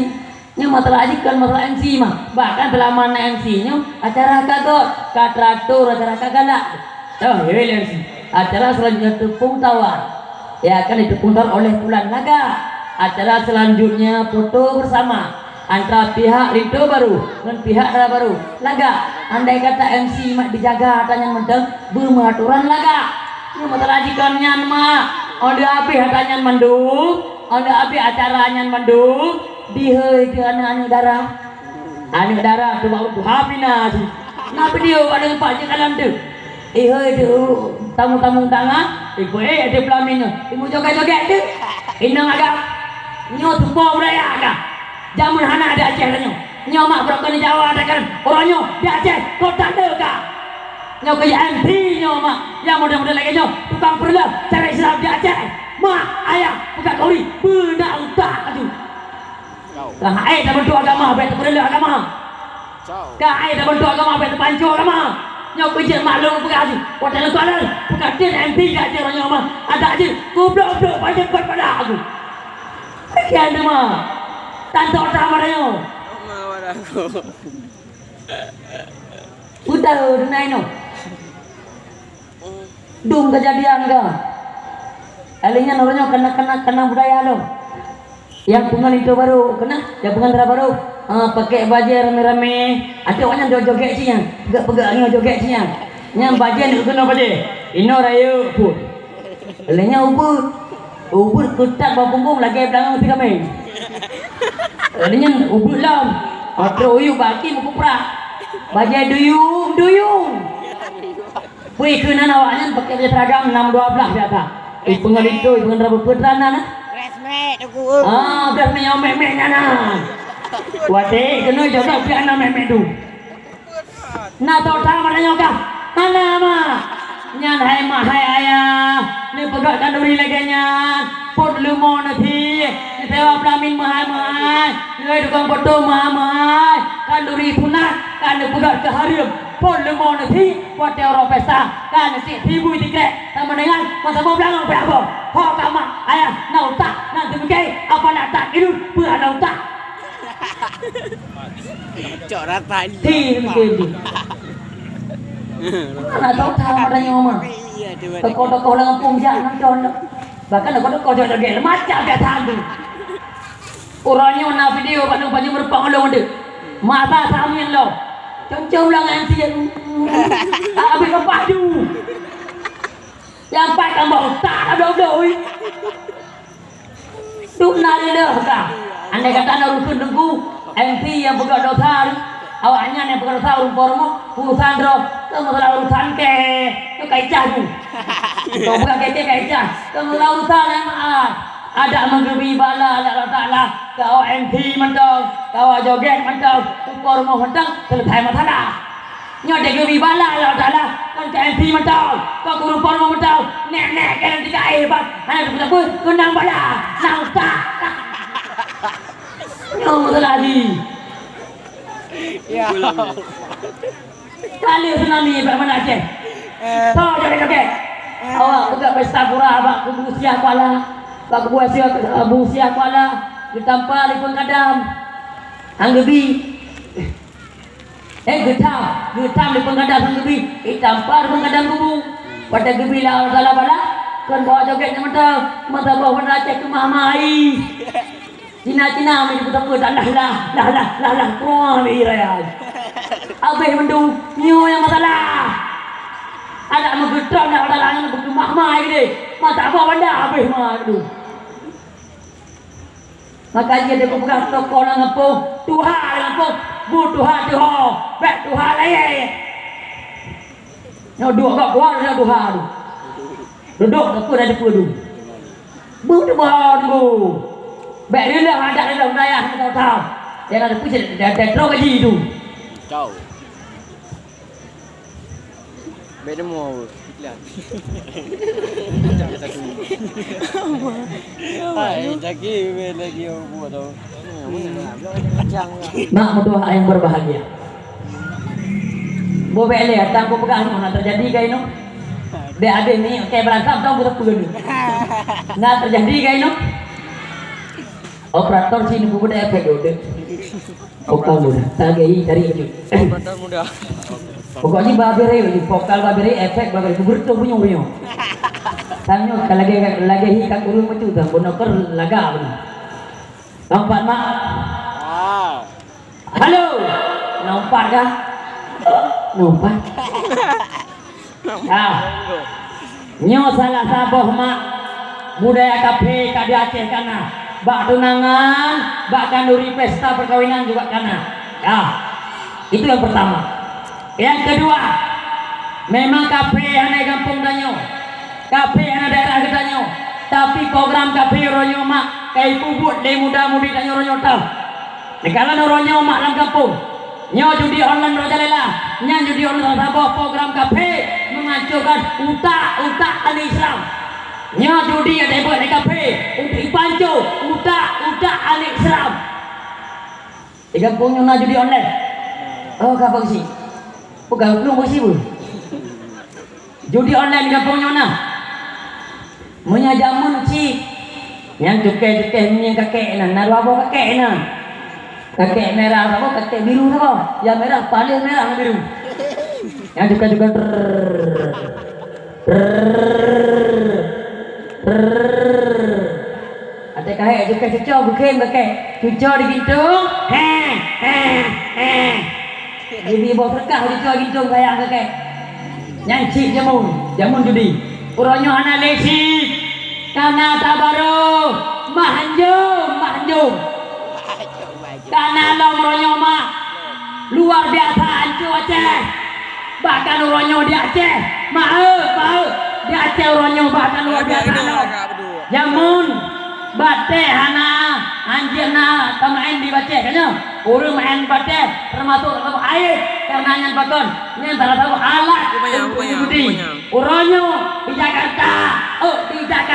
nya masalah aja kan masalah MC mah bahkan telah mana MC nya acara kagot katratur acara kagala oh iya MC acara selanjutnya tepung tawar ya kan ditepung tawar oleh Pulan Naga acara selanjutnya foto bersama antara pihak itu baru dan pihak darah baru laga andai kata MC mak dijaga tanya menteng bermaturan laga nya masalah aja kan nyan mah ada api hatanya mendung ada api acaranya mendung dihei ke anak-anak darah tu baru tu hapina sih ngapa dia ada empat je kalam tu hei tu tamu-tamu tangan ibu ada pelaminnya ibu joget-joget tu inang agak nyo tumpah budaya agak jamun hana ada Aceh nyo nyo mak berapa ni Jawa ada kan orangnya di Aceh kota deka nyo ke MP nyo mak yang mudah-mudah lagi nyo tukang perlah cara Islam di Aceh mak ayah bukan kauri benak utak tu kah dah bentuk agama bet perlu agama kah dah bentuk agama bet pancu agama nyok kerja maklum bekas hotel kuala bukan dia MP kat je orang mah ada je goblok banyak pada aku kian dia mah tantok sama dia udah denai no dung kejadian ke alinya orangnya kena budaya lo yang pungan itu baru kena yang pungan darah baru pakai baju rame-rame ada orang yang joget sih yang pegak-pegak joget sih yang baju ni kena baju ino rayu pun lainnya ubur ketat bawa punggung lagi belakang tiga main lainnya ubur lam atau uyu baki muka prak baju duyung wih kena awaknya pakai baju seragam 6-12 di atas pungan itu pungan rambut putrana beras minyak memek nyana wate kena jodoh pi anak memek tu na tau tang mana nyoka mana mah nyan hai ma buka kanduri laganya pot lumo nathi sewa pelamin mahal ngai tukang foto mahal kanduri sunat kan buka keharum pot lumo nathi pot euro pesta kan si ibu tiga sama dengan masa mau belakang berapa ho kama ayah nauta nanti bekai apa nak tak itu bukan nauta Cok rata ti begitu mana tahu tahu ada nyoma Iya, coba. tokoh-tokoh Lampung jangan contoh bahkan tokoh-tokoh jodoh macam dia tandu orangnya na video kan baju berpang lo ngede mata samin lo concong lang anti abi ka padu yang pai kan bau tak ada doi duk nari dah ka andai kata na rukun dengku MP yang begal dosa awaknya yang begal dosa urung pormo urusan ro kamu salah urusan ke tu kaicah tu kau bukan kete kaicah kamu salah urusan yang maaf ada menggebi bala Allah Taala kau MP mentong kau joget mentong pormo mentong selesai masalah nyode gebi bala Allah Taala kan ke MP mentong kau guru pormo mentong nek kan tiga hebat hanya tu pun kunang bala nang tak Nyom lagi. Ya. Kali tsunami mana Aceh. Tahu joget-joget. Awak buka pesta pura abak kebusia kuala. Bak kebusia busia kuala ditampal di pengkadam. Anggebi. Getam di pengkadam anggebi. Ditampal di pengkadam kubu. Pada gebi lah salah bala. Kan bawa jogetnya mata bawa Aceh ke mamai. Cina-Cina mesti putar putar lah keluar ni raya. Abis mendu nyu yang masalah. Ada mengetam nak ada langit berkemah mai ni. Mata apa benda abis mai tu. Maka dia pegang toko nang apa? Tuhan nang apa? Bu Tuhan Tuhan. Baik Tuhan lain. Duduk kat kuat dah Tuhan. Duduk aku dah depan tu. Bu Tuhan bu. Baik dia lah ada dalam raya kau tahu. Dia ada pusing dia terus gaji tu. Ciao. Beda mau iklan. Jangan satu. Hai, lagi lagi buat tu. Macam Mak mertua yang berbahagia. Bo bele datang ko pegang nak terjadi kai no. Dia ada ni kayak berantem tahu betul betul. Nak terjadi kai no. Operator sini buku dah efek dulu. Pokal muda, tagi cari itu. Operator muda. Pokoknya babere ini, pokal babere efek babere bertu punya. Tanya kalau lagi hikat urung macam tu, bonoker laga benar. Nampak mak? Ah. Halo, nampak kah? Nampak. Ah, nyo salah saboh mak budaya kafe kadi Aceh kana. Bak tunangan, bak kanduri pesta perkawinan juga karena ya itu yang pertama. Yang kedua, memang kafe hanya kampung danyo, kafe hanya daerah danyo, tapi program kafe ronyo mak kayak puput de muda-mudi danyo ronyo tahu. Negara ronyo mak lang kampung, nyo judi online rojalela, nyan judi online sabah program kafe mengacukan utak ahli Islam. Nya judi ada buat di kafe untuk panco utak ahli Islam. Di kampung nyona judi online. Oh kampung sih. Bukan belum bersih pun. Judi online di kampung nyona. Munya jamun si. Yang cukai ni kakek nan, naru apa kakek nan. Kakek merah apa kakek biru apa? Yang merah paling merah biru. Yang cukai ada kahek juga cucuk bukan pakai cucuk di gintung jadi bawa berkah cucuk gintung kayak kakek nyanci jamun judi uronyo hana lesi kana tabaru mahanjum kana long uronyo mah luar biasa ancu Aceh bahkan uronyo di Aceh mau di Aceh uronyo bahkan luar biasa jamun bate hana anjirna tamain dibaca kanya urang main bate termasuk apa air karena nyan baton nyan salah satu alat budi uronyo di Jakarta di Jakarta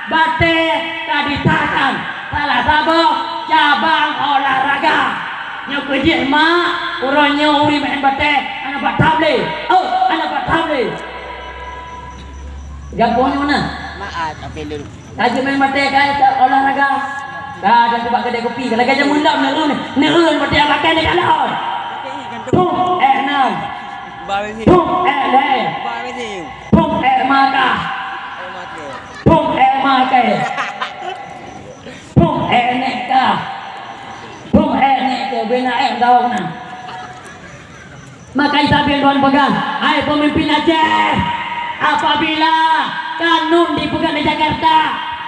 bate kaditakan salah satu cabang olahraga nyo kerja mak orangnya uri main bate anak batable anak batable Gampangnya mana? Maat apa dulu? Lagi main bate kayak olahraga ada coba kedai kopi kalau gajah mundam neun bate makan ni kalau pum enam Bawa sini. pum le Bawa sini. pum maka Mati. pum maka pum neka pum neka bina tahu na maka Isabel Tuan pegang hai pemimpin Aceh apabila kanun dipegang di Jakarta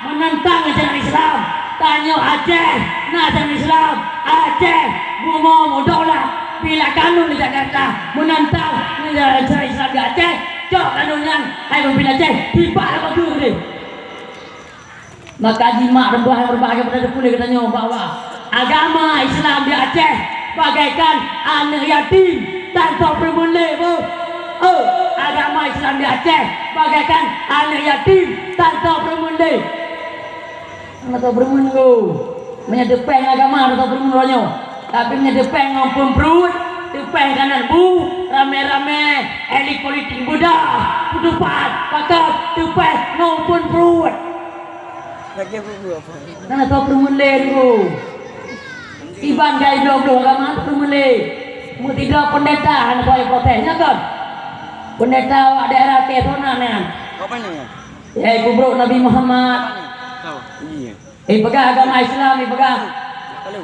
menentang ajaran Islam tanya Aceh ajaran Islam Aceh mau daulah bila kanun di Jakarta menentang ajaran Islam di Aceh cok kanunnya hai pemimpin Aceh tiba apa tu ni maka jimat berbahagia pada sepuluh katanya bahwa agama Islam di Aceh bagaikan anak yatim tanpa bermula agama Islam di Aceh bagaikan anak yatim tanpa bermula atau bermula menyedepeng agama atau bermulanya tapi menyedepeng ngampun perut depeng kanan bu rame-rame elit politik budak kudupan pakat depeng ngampun perut Lagi apa? Nana tahu permula tu Iban gaya dua agama permula mu tiga pendeta anak saya protesnya kan pendeta awak daerah Tesona ni Apa ni? ya ibu bro Nabi Muhammad Tahu. Iya. pegang agama Islam pegang Halo.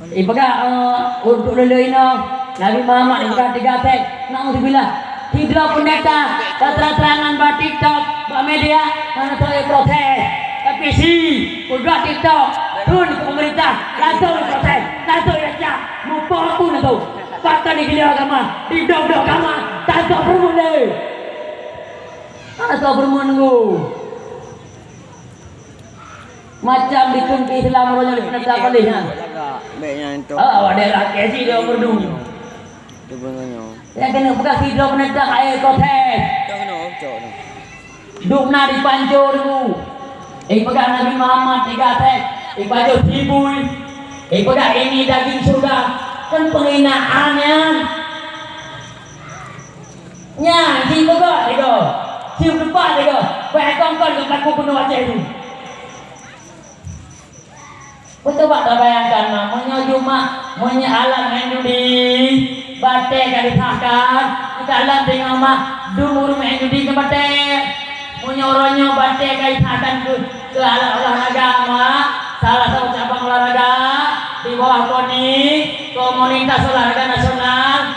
pegang untuk lelaki Nabi Muhammad pegang tiga tek naudzubillah tiga pendeta terang-terangan buat TikTok buat media anak saya protes tapi si udah TikTok turun ke pemerintah langsung protes langsung rakyat mau pun tu pakar di gila agama di dok agama tak tahu bermula tak tahu bermula macam di kunci Islam orang yang nak boleh kan Baiknya itu. awak daerah kesi dia berdua Itu bunganya. yang kena bekas hidup penentang air protes Tahu no, cok no. duk na di pancur tu pegang Nabi Muhammad tiga tek baju sibui pegang ini daging surga kan penghinaannya nya si pegang itu si depan itu baik kongkon ke laku penuh Aceh tu betul tak bayangkan namanya cuma menyalam Endudi batik kadisahkan dalam tengah mak dumur Endudi ke batik menyorongnya batik kadisahkan ke alat olahraga mak salah satu cabang olahraga di bawah KONI Komunitas Olahraga Nasional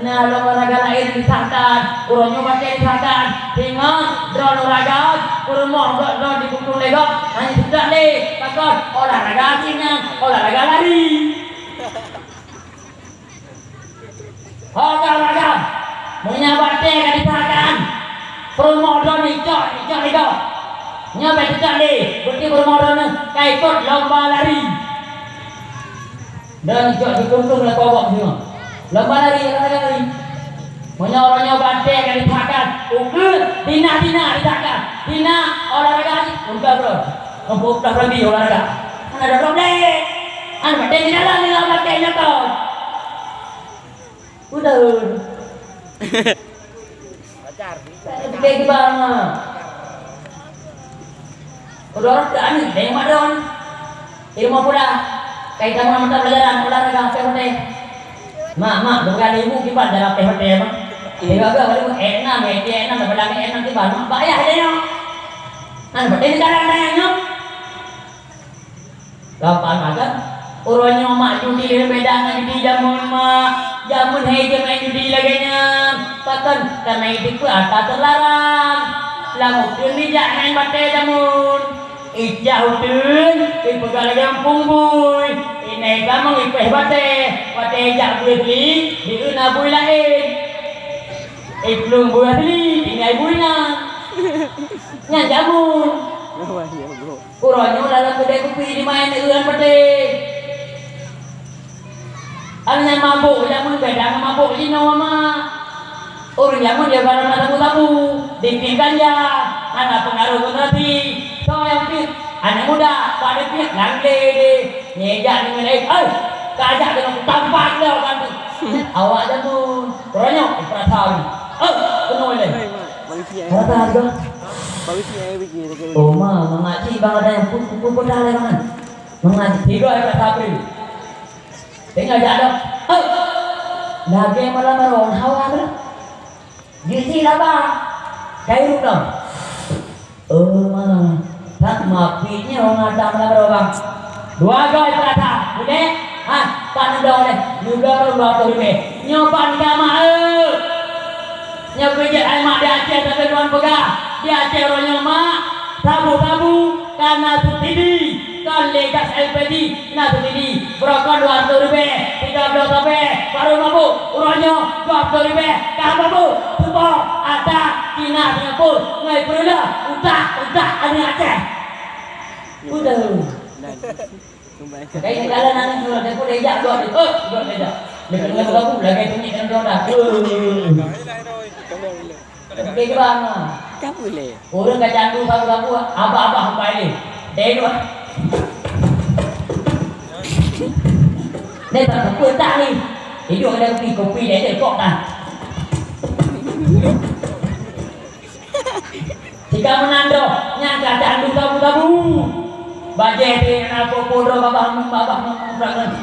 nah olahraga lain disahkan urunnya batik disahkan tengok drone olahraga urunnya drone di bukung legok hanya sudah deh takut olahraga asingnya olahraga lari olahraga punya batik yang disahkan permodon hijau itu nyampe tidak deh berarti permodon kayak ikut lomba lari dan hijau dikuntung oleh kobok semua lomba lari punya orangnya batik yang disahkan ukur tina disahkan tina olahraga udah bro udah lebih olahraga ada dong deh batik di dalam nih batiknya kau udah Pacar. kayak gimana udah orang nih yang madon ilmu pula kayak kamu mata pelajaran olahraga PHT mak bukan ibu kita dalam PHT emang ini agak baru enak media enak dapat enak di bawah bayar dia batik sekarang dayanya gampang agak orangnya mak judi beda dengan judi jamun mak jamun hei main judi lagi pakan karena itu pun ada terlarang lamun ni jangan batik jamun ijau tun pegang lagi ampung boy ini kamu ipeh batik jak boleh beli di una boy lain belum boleh beli tinggal boynya yang jamun orangnya dalam kedai kopi di main dengan batik Alnya mabuk, jamun beda mabuk di nama orang jamun dia barang tabu-tabu ditinggal ya anak pengaruh kontrasi anak muda pada pihak langge di nyejak dengan lain. Kajak dengan tampak dah kan tu. Awak dah tu. Ronyok perasaan. Penuh le. Perasaan tu. Oh ma, mengaji bang ada yang pun dah le bang. Mengaji tiga ayat sabri. Tengah jadak. Lagi malam maron hawa tu. Jadi lah bang. Kayu tu. Mana? Tak maafnya orang ada malam maron bang. Dua gol perasaan. Boleh? Pan dong deh, juga berubah tuh ini. Nyopan kama nyopijat ay mak di Aceh tapi tuan pegah. Di Aceh orangnya mak tabu karena tu tidi kali gas LPG na tu tidi berokon 200 ribu 30 ribu baru mampu orangnya 20 ribu kah mampu tupo ada Cina Singapura ngai perlu udah ada Aceh udah cái là năng người này có để dạo rồi rồi đây rồi mình làm đâu cũng là cái tunjuk kan dia dah cái bang Cáp boleh. orang kat candu sabu abah sampai ni dia dua đây là thằng quên ta đi thì dua cái kopi để kok ta jika menando yang kat candu sabu Bajai di aku podo babah belakang.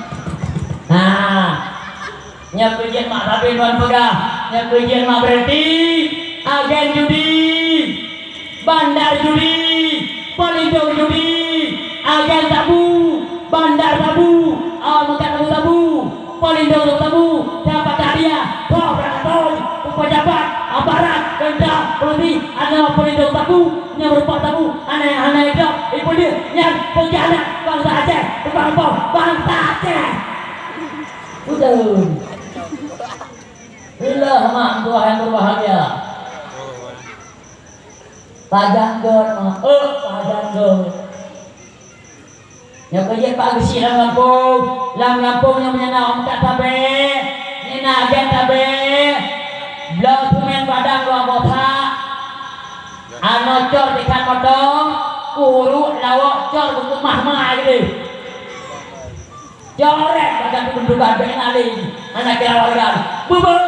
Nyapujian mak tapi tuan pegah. Nyapujian mak berarti agen judi, bandar judi, pelindung judi, agen tabu, bandar tabu, makan tabu, pelindung tabu, dapat hadiah, kau berangkat, pejabat, aparat, kendang, polisi, ada pelindung tabu. Yang berupa tabu aneh-aneh hidup ibu dia yang pengkhianat bangsa Aceh bangsa Aceh udah bila mak tua yang berbahagia tajang god tajang god yang kerja Pak Gesi dalam kampung yang menyenang kat tabe nina agen tabe belah tumen padang dua botak ano cor ikan potong urut lawak cor buku mahmah gitu corek badan pendudukan benali anak keluarga bubur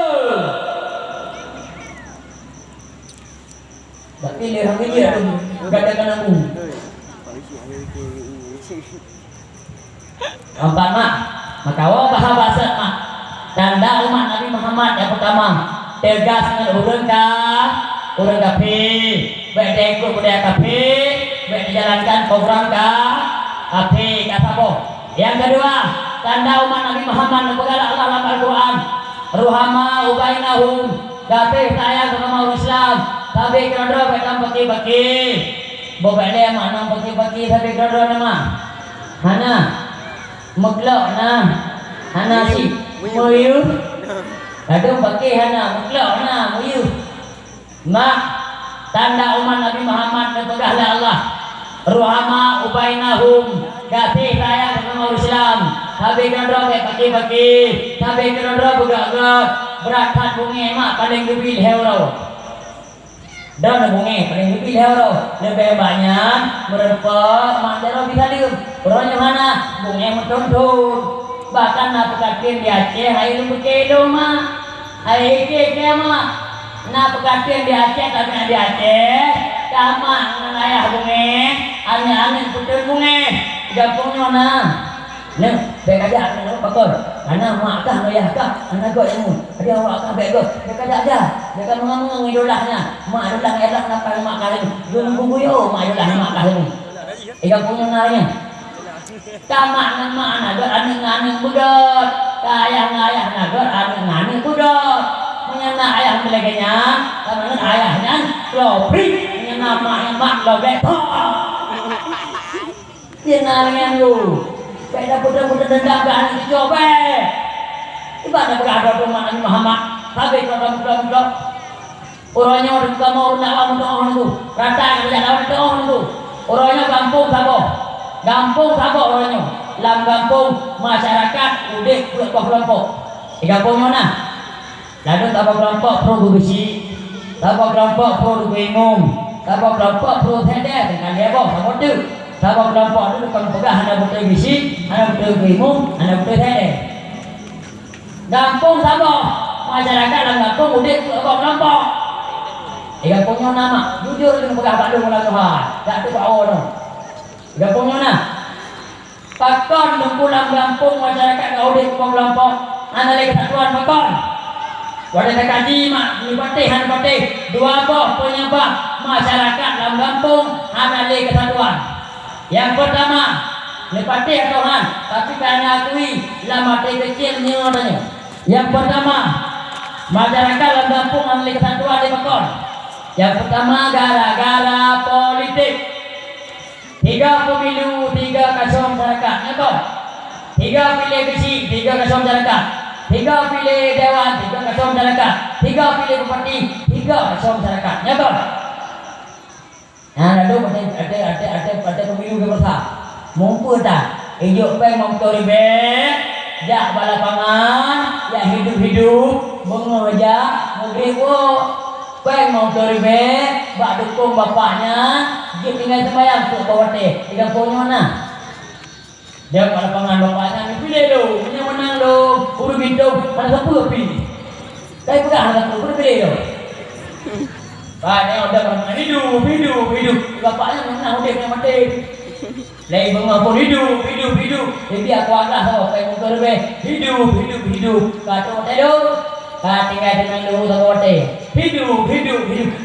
tapi dia orang dia tu gak ada kenamu empat mak makawa bahasa mak tanda umat Nabi Muhammad yang pertama tegas dengan urun kafe baik dia ikut budaya kafe baik dijalankan program kafe kasabo. Yang kedua tanda umat Nabi Muhammad berpegang Allah dalam Al-Quran ruhama ubainahum kasih sayang sama umat Islam tapi kerana baik dalam baki-baki baik dia makna baki-baki tapi kerana nama hana meglok nah hana si muyu kadang baki hana meglok nah muyu mak tanda umat Nabi Muhammad berpegang Allah ruhama ubainahum kasih sayang sama Islam tapi kerana kayak baki-baki tapi kerana begak-begak beratkan bunga mak paling lebih hero dan bunga paling lebih hero lebih banyak berapa mak jaro bisa dium orangnya mana bunga mentonton bahkan nak pekatin di Aceh hari lu berkedo mak hari ke mak nak pekatin di Aceh tapi di Aceh sama ayah bunga aneh-aneh betul bunga gampangnya nah nih baik aja anak bakal anak mak kah ayah kah anak kau ilmu dia awak kah baik kau baik aja dia kan mengamung idolahnya mak idolah elah nak kali mak kali gunung bubuyo mak idolah mak kali gampangnya nanya tamak nang mak anak budot ayah nagar anak budot menyana ayah meleganya karena ayahnya lobrik menyana mak lobek dia naringan lu beda budak-budak dendam ke anak dicoba ibadah berada di mana Muhammad tapi kalau budak-budak orangnya orang kamu orang awam untuk orang itu rata kerja lawan itu orang itu orangnya kampung sabo orangnya dalam kampung masyarakat udah buat kelompok di kampungnya nah lalu tabak kelompok pro besi tabak kelompok pro bingung tabak kelompok pro tender dengan dia bos sama tu Sabab kelompok itu kan pegah ada betul bisi, ada betul gimung, ada betul teh. Gampung sabab masyarakat dalam kampung udah kelompok. Kampungnya nama, jujur dengan pegah Bandung ulang Tuhan, tak tu kau no. Kampungnya na, pakon mengkulang kampung masyarakat kau udah kelompok, anda lagi kesatuan pakon. Wadah kaji mak, ni patih, dua penyebab masyarakat dalam kampung anda lagi kesatuan. Yang pertama, ni patih Tuhan, tapi karena akui lama kecil ni adanya. Yang pertama, masyarakat dalam kampung anda lagi kesatuan di pakon. Yang pertama gara-gara politik. 3 pemilu, 3 kasih masyarakat. Nyata. 3 pilih besi, 3 kasih masyarakat. 3 pilih dewan, 3 kasih masyarakat. 3 pilih bupati, 3 kasih masyarakat. Nyata. Nah, lalu ada pemilu ke besar. Mumpun tak? Ijuk peng memtori bek, jak balapangan, ya hidup-hidup, mengeja, menggrewo. Peng mau toribe, bak dukung bapaknya, dia tinggal sembahyang untuk bawa teh. Di kampungnya mana? Dia pada pangan bapaknya, ni pilih lo, punya menang lo, udah bintang, pada siapa pilih? Saya pegang satu, udah pilih lo. Pak, ni udah pangan hidup. Bapaknya menang, udah punya mati. Lagi mengapun hidup. Jadi aku agak tahu, peng mau toribe, hidup. Kata teh lo. Tinggal dengan lu tahu hidup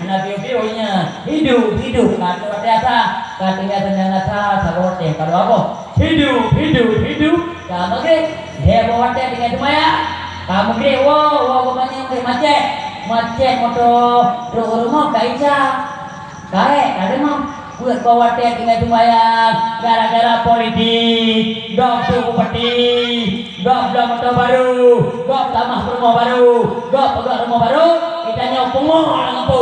anak bio-bionya hidup kata biasa tinggal dengan asa sabote kalau apa hidup kamu ke dia bawa teh dengan semaya kamu ke wow banyak macet motor rumah kaisa ada mau buat bawa teh dengan semaya gara-gara politik dok tu bupati dok motor baru dok tamah rumah baru dok pegak rumah baru kita nyopong orang apa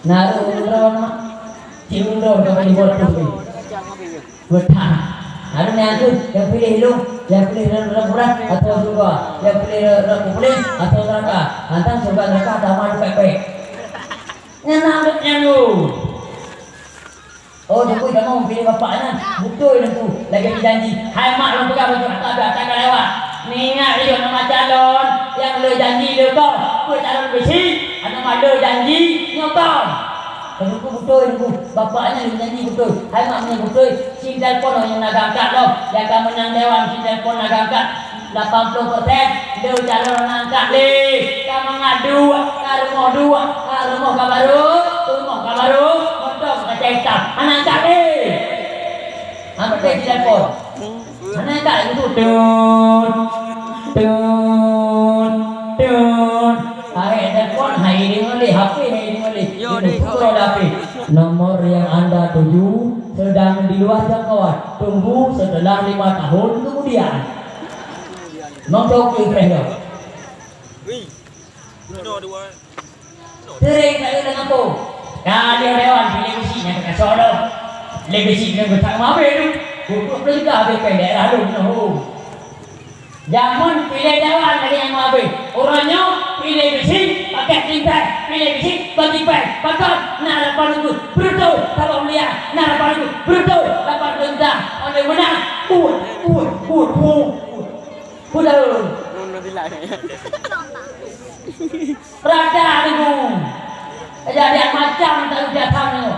naruh undron ciundron ke bali bot tu betah naruh nanti yang pilih lu yang pilih rembulan atau surga yang pilih rembulan atau neraka antang surga neraka damai pepek nyenang lu. Oh, dia pun dah mau pilih bapaknya. Betul tu. Lagi janji. Hai mak lu pegang baju tak lewat. Ni ingat dia nama calon yang lu janji dia kau. Kau calon besi. Ada mak lu janji nyokong. Kalau tu betul tu. Bapaknya lu janji betul. Hai mak punya betul. Si telefon yang nak angkat lo. Yang akan menang dewan si telefon nak angkat. 80% dia calon angkat le. Kamu ngadu ke rumah kabaru. Cekap, anak kali, apa teh telepon? Anak kali itu tun. Hari telepon, hari ini HP. Nomor yang anda tuju sedang di luar jangkauan. Tunggu setelah 5 tahun kemudian. Nonton kerja. Sering saya dengan tu. Dia dewan pilih besinya ke Solo. Besi dia betak mabe tu. Buku perintah habis ke daerah lu. Jangan pilih dewan lagi yang mabe. Orangnya pilih besi pakai tinta, pilih besi bagi pen. Pakai narapan itu betul kalau melihat narapan itu betul dapat tinta. Oleh menang. Udah. Rada tu. Jadi macam tak udah tahu.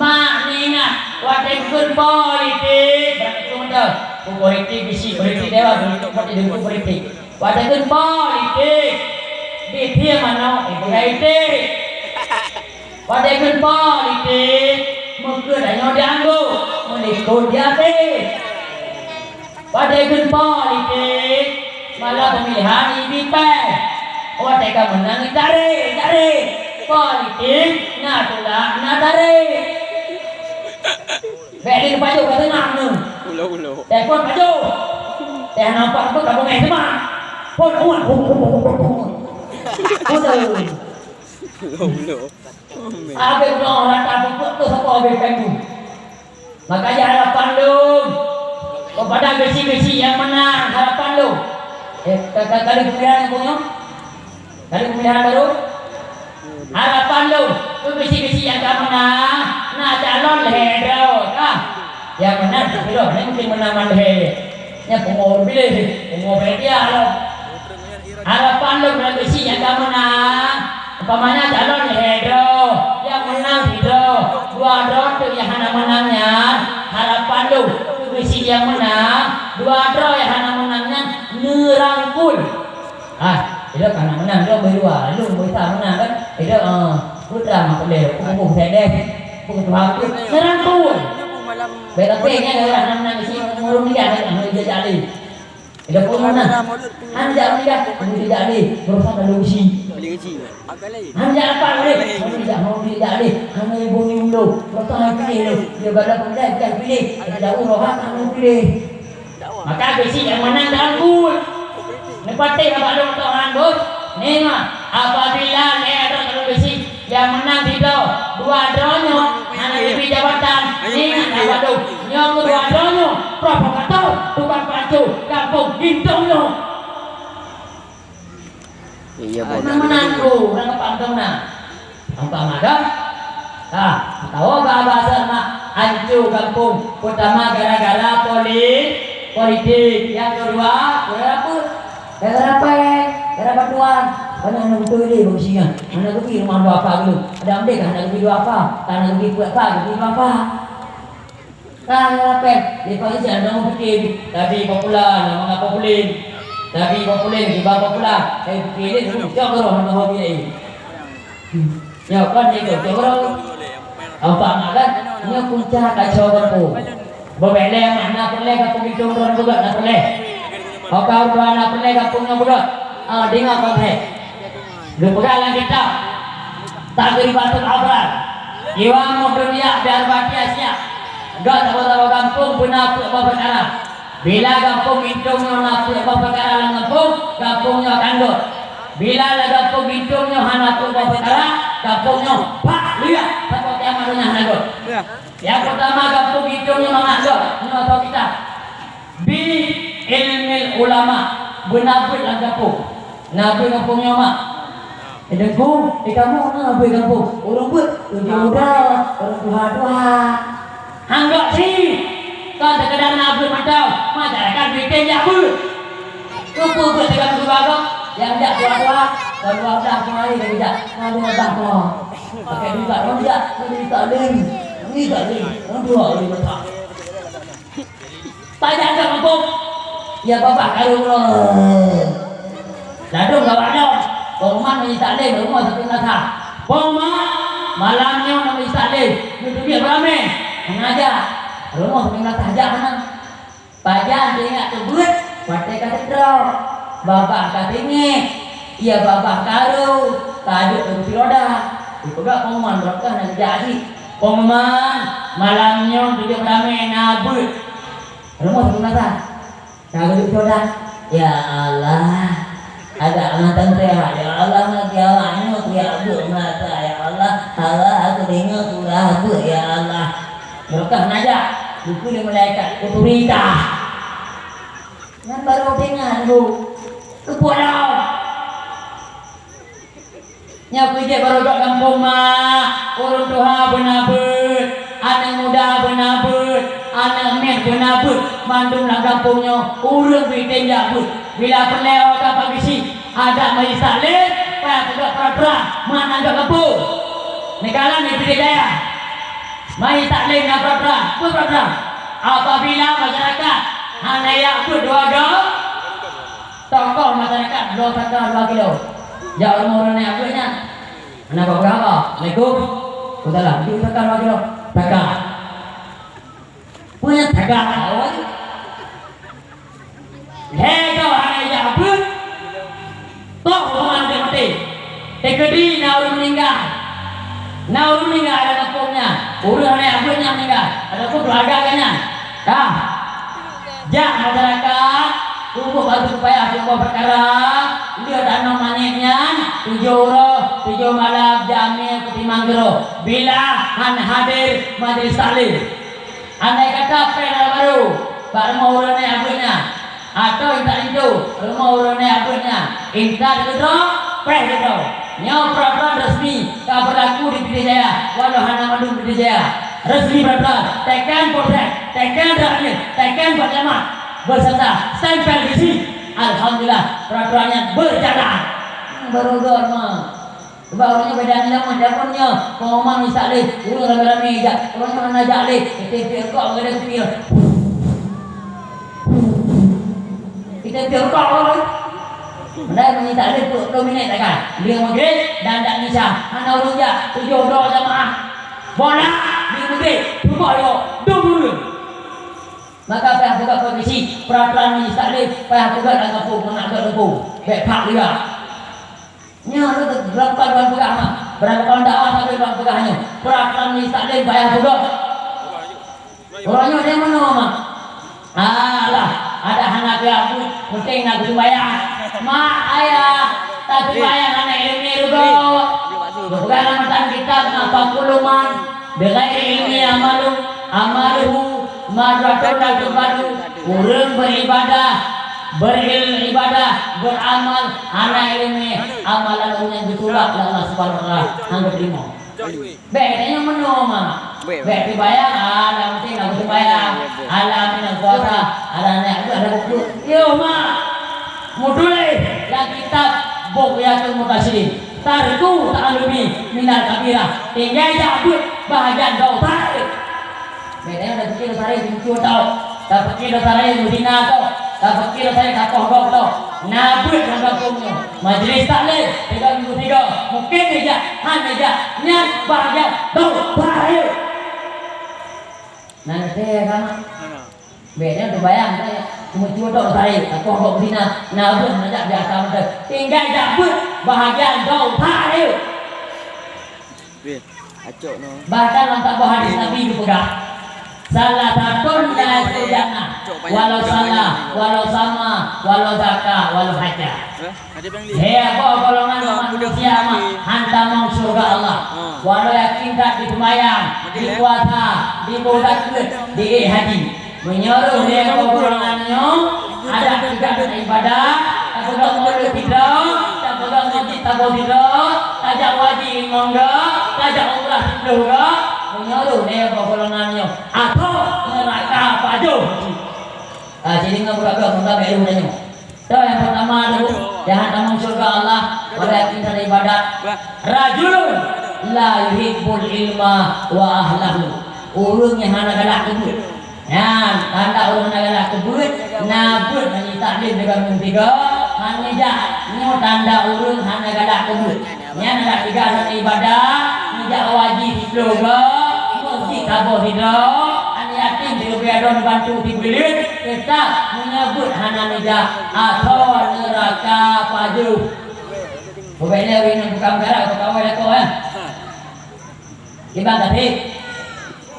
Mak ni ingat waktu ikut politik berarti betul. Politik bisi, politik dewa, politik. Waktu ikut politik di dia mana politik. Waktu ikut politik mungkin hanya dianggu, menikut dia sih. Waktu ikut politik malah pemilihan IBP. Waktu kamu menang cari. Politik nak tarik. Beli baju kata nak nu. Ulo. Telepon baju. Teh nampak tu kamu main semua. Pun. Ulo. Abe orang tak buat tu siapa abe kamu. Makanya harapan lu kepada besi-besi yang menang harapan lu. Kali pemilihan punya. Kali pemilihan baru. Harapan lu besi-besi yang tak menang nak calon leher yang menang gitu ini mungkin menang deh nya pengor pilih pengor dia loh harapan lo berarti sih yang gak menang umpamanya calon Hidro yang menang Hidro dua draw tuh yang hana menangnya harapan lo visi yang menang dua draw yang hana menangnya nerangkul itu karena menang lo berdua lu bisa menang kan itu putra mah boleh aku saya deh aku tuh nerangkul beda pengen orang menang di sini ngurung dia kan dia jadi itu pun mana anda tidak jadi berusaha delusi anda apa boleh tidak mau jadi hanya ibu dulu berusaha pilih dia pada pendek dia pilih tidak urohat kamu pilih maka besi yang menang terangkul nepati apa dong orang bos nih mah apabila ada terus besi yang menang tidak dua dronyo hanya lebih jabatan nih apa dong yang dua dronyo provokator bukan pacu kampung hintungnya iya bodoh menang tuh orang pantang nah umpama dah tahu bahasa mak ancu kampung pertama gara-gara politik yang kedua gara-gara apa gara bantuan banyak anak betul dia bagusnya anak pergi rumah dua apa dulu ada ambil kan anak pergi dua apa anak pergi buat apa pergi apa kan apa dia pagi siang nak pergi tapi popular nama populer tapi populer di bawah popular pergi dia dulu jauh roh nama hobi ini ya kan dia jauh roh apa kan ini puncak kacau berpu berbeda mana perleh kapung itu orang juga nak perleh kau dua nak perleh kapungnya juga dengar kau teh Lupakan kita tak beribatul abrar iwa mau dunia biar bahagia siap gak tahu-tahu kampung benar apa perkara bila kampung hidungnya apa perkara lang kampungnya kandut bila kampung hidungnya hana apa perkara kampungnya pak lihat satu yang manunya hanadut yang pertama kampung hidungnya mengandut atau kita bi ilmil ulama benar lang kampung nabi kampungnya mak Edengku, kamu mana boleh kampung? Orang buat udah, orang tua. Anggap sih, kan terkadang nabi macam masyarakat bikin jabul. Kumpul buat dengan keluarga yang tidak tua, dan tua dah kembali dari tidak, nabi dah tua. Pakai juga, orang tidak, nabi tak lim, orang tua lima tak. Tanya ke kampung, ya bapak kalau lalu nggak ada. Pengumuman menyisak leh, rumah satu nasa. Pengumuman malamnya nak menyisak leh, dia beramai, mengajar. Rumah satu nasa aja mana? Pajan dia ingat tebut, partai kata draw, bapak kata ingat, iya bapak karu, tajuk kursi roda. Itu gak pengumuman berapa nak jadi? Pengumuman malamnya dia beramai, nabut. Rumah satu nasa, tajuk kursi roda. Ya Allah. Ada amatan saya ya Allah ya Allah ya mata ya Allah aku dengar surah aku ya Allah berkah aja buku di malaikat otorita yang baru dengar bu kepulau nyapu je baru dok kampung mak urun tuha benabut anak muda benabut anak men benabut mandum lah kampungnya urun bikin jabut bila perleo dapat bisi ada majlis taklim pak tidak pra-pra mana enggak kampung negara ni Piti Jaya majlis taklim yang pra-pra apabila masyarakat hanya yang berdua tokoh masyarakat 2 kilo jauh umur ni akhirnya anak berapa Assalamualaikum udahlah di 2 kilo takah punya takah Hega hari jabut, toh orang dia mati. Tekedi nauru meninggal ada kampungnya. Urang ni abunya meninggal, ada pun keluarganya. Dah, jak masyarakat, tunggu batu supaya semua perkara. Dia ada namanya 7 malam jamil ketimbang gero. Bila hadir majlis taklim, andai kata pernah baru, baru urang ni abunya. Atau intak itu rumah orangnya abunya intak itu preh itu nyawa peraturan resmi tak berlaku di Piti Jaya walau hanya mandung Piti Jaya resmi peraturan tekan polsek Teken pertama beserta stempel di sini. Alhamdulillah peraturannya berjalan. Berogor mah. Barunya bedanya mah dapurnya. Pengumuman misalnya, rame-rame aja. Orang mana aja deh. Itu kok ada kecil. Kita kok Mendai menyita ada 2 minit kan. Dia maghrib dan tak bisa. Ana urung ja 7 doa jamaah. Bola di maghrib. Cuba yo 20. Maka pihak buka komisi peraturan majlis taklim pihak buka dan kampung nak berkumpul. Baik pak dia. Nya lu berapa bulan buka mah? Berapa tahun dakwah sampai bulan bukanya? Peraturan majlis taklim pihak buka. Orangnya dia mana mah? Alah, ada anak aku penting nak sembahyang. Mak ayah tak sembahyang anak ilmu rugo. Bukan namatan kitab apa kuluman dengan ilmi amaluhu madratuna kebadu urang beribadah beramal anak ilmu amalan yang ditolak Allah Subhanahu wa taala anggap terima. Bedanya menoma. Bek dibayang ada penting aku sembahyang. Alamin puasa ada buku. Yo mak Mudule yang kitab Bughyatul Mutasyirin tarku ta'alumi minal kabirah tinggal jabut bahagian dosa bedanya udah pikir saya bincu tau tak pikir saya mudina tau tak pikir saya kapoh tau nabut yang kampungnya majlis taklim 3 mungkin aja hanya niat bahagian dosa nanti kan bedanya udah bayang saya cuma jodoh saya aku kok dina nabut najak biasa betul tinggal jabut bahagian dosa acok no bahkan lantak hadis Nabi dipegang salah satu dari jannah walau salah walau sama walau zakah walau hajah apa golongan manusia mah hantam mau surga Allah walau yakin tak disembahyang di puasa di bodat di haji menyuruh dia golongannya ada juga ibadah tak pegang mulut tidak tak pegang masjid tak tidak tajak wajib monggo tajak umrah tidak menyuruh dia golongannya atau neraka padu jadi ngobrol mudah berunya itu yang pertama dulu jangan tamu surga Allah walakin dari ibadah rajulun la yuhibbul ilma wa ahlahu urungnya hana galak kubur ya tanda urung galak kubur nabut hanya taklim dengan tiga hanya nyo tanda urung hana galak kubur nya nak tiga hana ibadah tidak wajib juga mesti kabo tidak yakin dibiadon bantu dibilit tetap menyebut hana nida atau neraka padu pokoknya wina bukan gara atau kawai atau gimana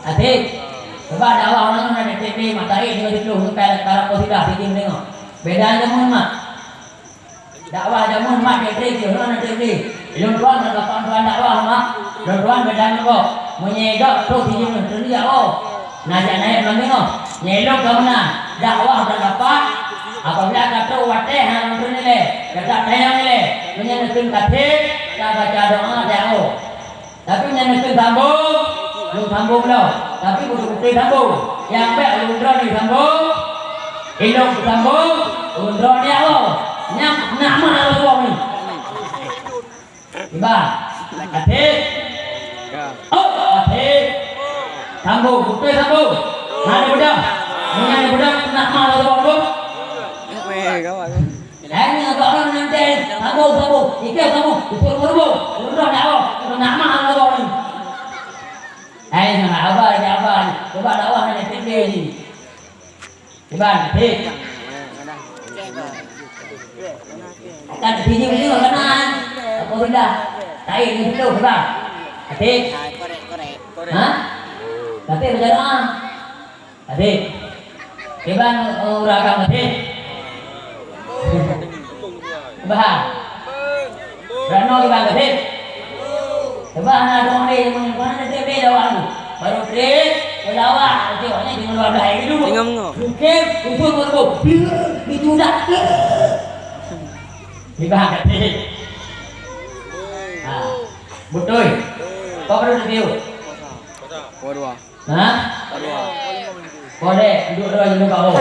tadi coba dakwah orang ada TV matahari juga itu untuk cara positif bikin tengok bedanya mak dakwah jamun mak TV orang ada TV ilmu tuan ada kawan dakwah mak tuan bedanya kok menyegak tuh hijau itu dia najak naik namanya nyelok ke mana dakwah berdapat apabila kata wateh hang tu nilai kata tayang nilai menyentuh kata kita baca doa jauh tapi menyentuh sambung belum sambung belum tapi betul-betul sambung yang baik undron ni sambung ilok sambung undron ni awal nyam nama Allah ni tiba kata kata sambung, betul sambung. Ada budak, punya budak nak malah sambung. Ini agak orang nanti sambung, ikut sambung, ikut sambung, udah nak malah sambung. Nak apa? Coba dakwah ni tinggi ni. Coba ni. Akan sini kanan. Apa sudah? Tarik ni dulu coba. Atik. Hah? Tapi berjalan adik coba urakam adik bahan rano kita adik coba anak dong ni mana TV dawan baru trik dawan tengoknya di luar dah itu mungkin usul berbu itu dah bahan adik betul kau perlu review Hah? Boleh, duduk dulu kau.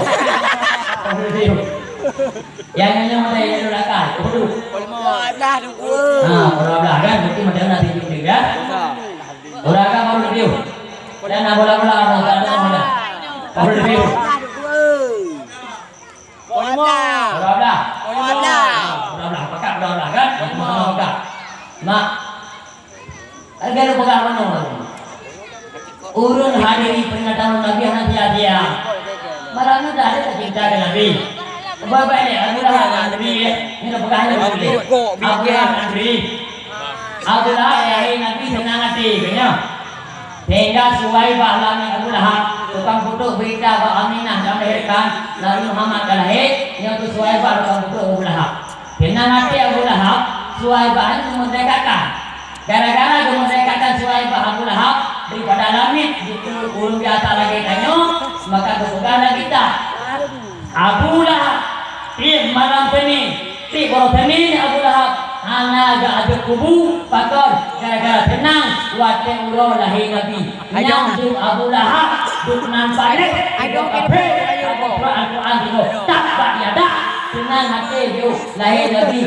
Yang ini mana yang dulu lakukan? Duduk. Dah dulu. Orang belah kan, mesti macam nanti juga ya. Orang kan baru review. Dan nak bola-bola, tak ada bola. Baru review. Orang belah. Orang belah, pakat orang belah kan? Mana pakat? Mak. Harga lu pakat mana? Urun hadiri pernyataan Nabi Nabi dia. Marahnya dah ada cinta dengan Nabi. Bapak ni, Abdullah Nabi ni pegang Nabi. Abdullah Nabi. Abdullah yang Nabi senang hati, kena. Sehingga suai bahalan Abdullah tukang putuk berita bahawa Aminah dah melahirkan, lalu Muhammad dah lahir, yang tu suai bahalan tukang putuk Abdullah. Senang hati Abdullah, suai bahalan memerdekakan. Gara-gara memerdekakan suai bahalan Abdullah daripada langit itu urung di atas lagi tanya, maka berpegang kita. Abu Lahab, malam ini, kalau ini Abu Lahab, hanya ada kubu, pakar, gara-gara tenang, wajah ulo lahir Nabi. Yang tu Abu Lahab, duk nampak ni, Al-Quran itu tak ada. Tenang hati dia lahir Nabi.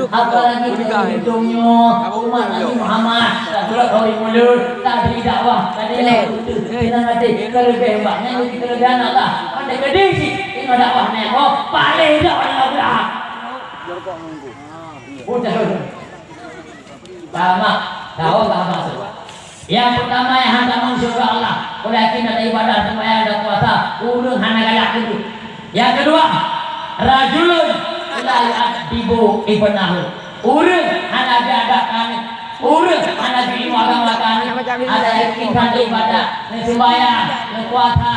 Apalagi hidungnya umat Nabi Muhammad. Tak surat dari mulut, tak beri dakwah, tak ada tenang hati. Kalau hebatnya kita lebih anak lah. Ada gede sih, ini dakwah ni. Oh, paling dah orang Abu Lahab. Udah. Sama, tahu tak maksud. Yang pertama yang hendak masuk surga Allah, boleh yakin ada ibadah sembahyang ada puasa, urung hana galak dulu. Yang kedua, rajulun la ya'dibu ibnahu. Urang hana diadakan, urang hana ilmu agama kan. Ada yakin kan ibadah, sembahyang, puasa,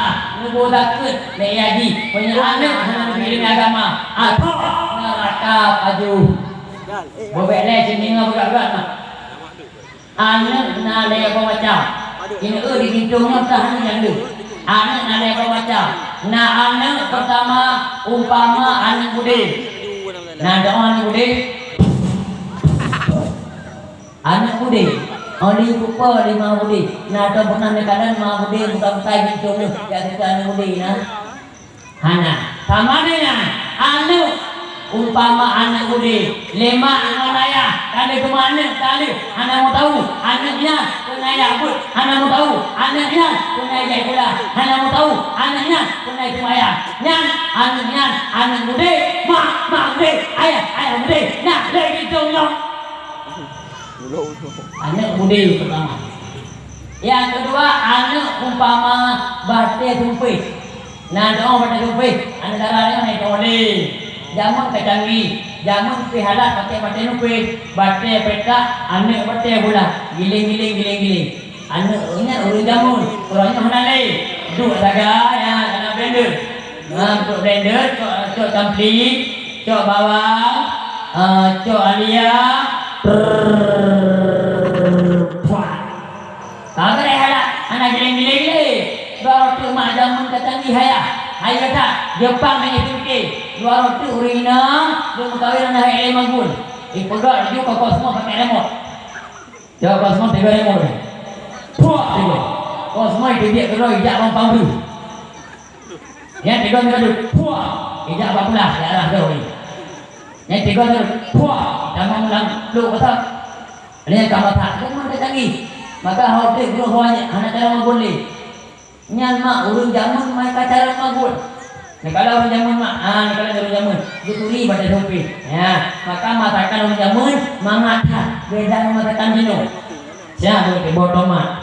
zakat, yaji, punya anak hana ilmu agama atau neraka aju. Bobek le sini ngabrak-abrak mah. Anak nale apa macam? Ini di hidungnya tak hanya yang tu. Anak nale apa macam? Nah anak pertama umpama anak bude. Nah doa anak bude. Anak bude. Oli rupa lima bude. Nah tu pernah nekatan ma bude bukan tai hidungnya. Jadi anak bude nah. Hana. Sama dengan anak umpama anak bude 5 anak ayah kali ke mana kali anak mau tahu anaknya kena ayah pun anak mau tahu anaknya kena ayah pula anak mau tahu anaknya kena ayah ayah nyan anaknya anak bude mak bude ayah bude nah lagi jongnyong anak bude pertama. Yang kedua anak umpama batik tumpih. Nah doa batik tumpih anak darahnya naik oleh jamun kecanggih, jamun pihalat pakai batik nupi, batik petak, anak batik pula, giling. Anak ingat urut jamun, orangnya mana lagi? Duk saga yang anak blender, untuk blender, cok campli, cok bawang, cok alia, kagak ada halat, anak giling, baru tu mak jamun kecanggih Ayah tak, Jepang hanya fikir. Dua roti urina, dia mengkawin anak yang magun. Pegang juga kau semua pakai remote. Jauh kau semua tiga remote. Puak tiga. Kau semua itu dia keroi ijak bang pangdu. Yang tiga tu puak ijak bang pulah darah keroi. Yang tiga tu puak jangan ulang lu kata. Ini kamu tak, kamu tak canggih. Maka hotel guru hanya anak cara magun ni. Nyan mak urung jamun mai pacaran magun. Ni kalau urung jamun mak, ni kalau urung jamun, dituri pada dompet. Ya, maka matakan urung jamun mangata, beda matakan dino. Siapa ke bodoh mak?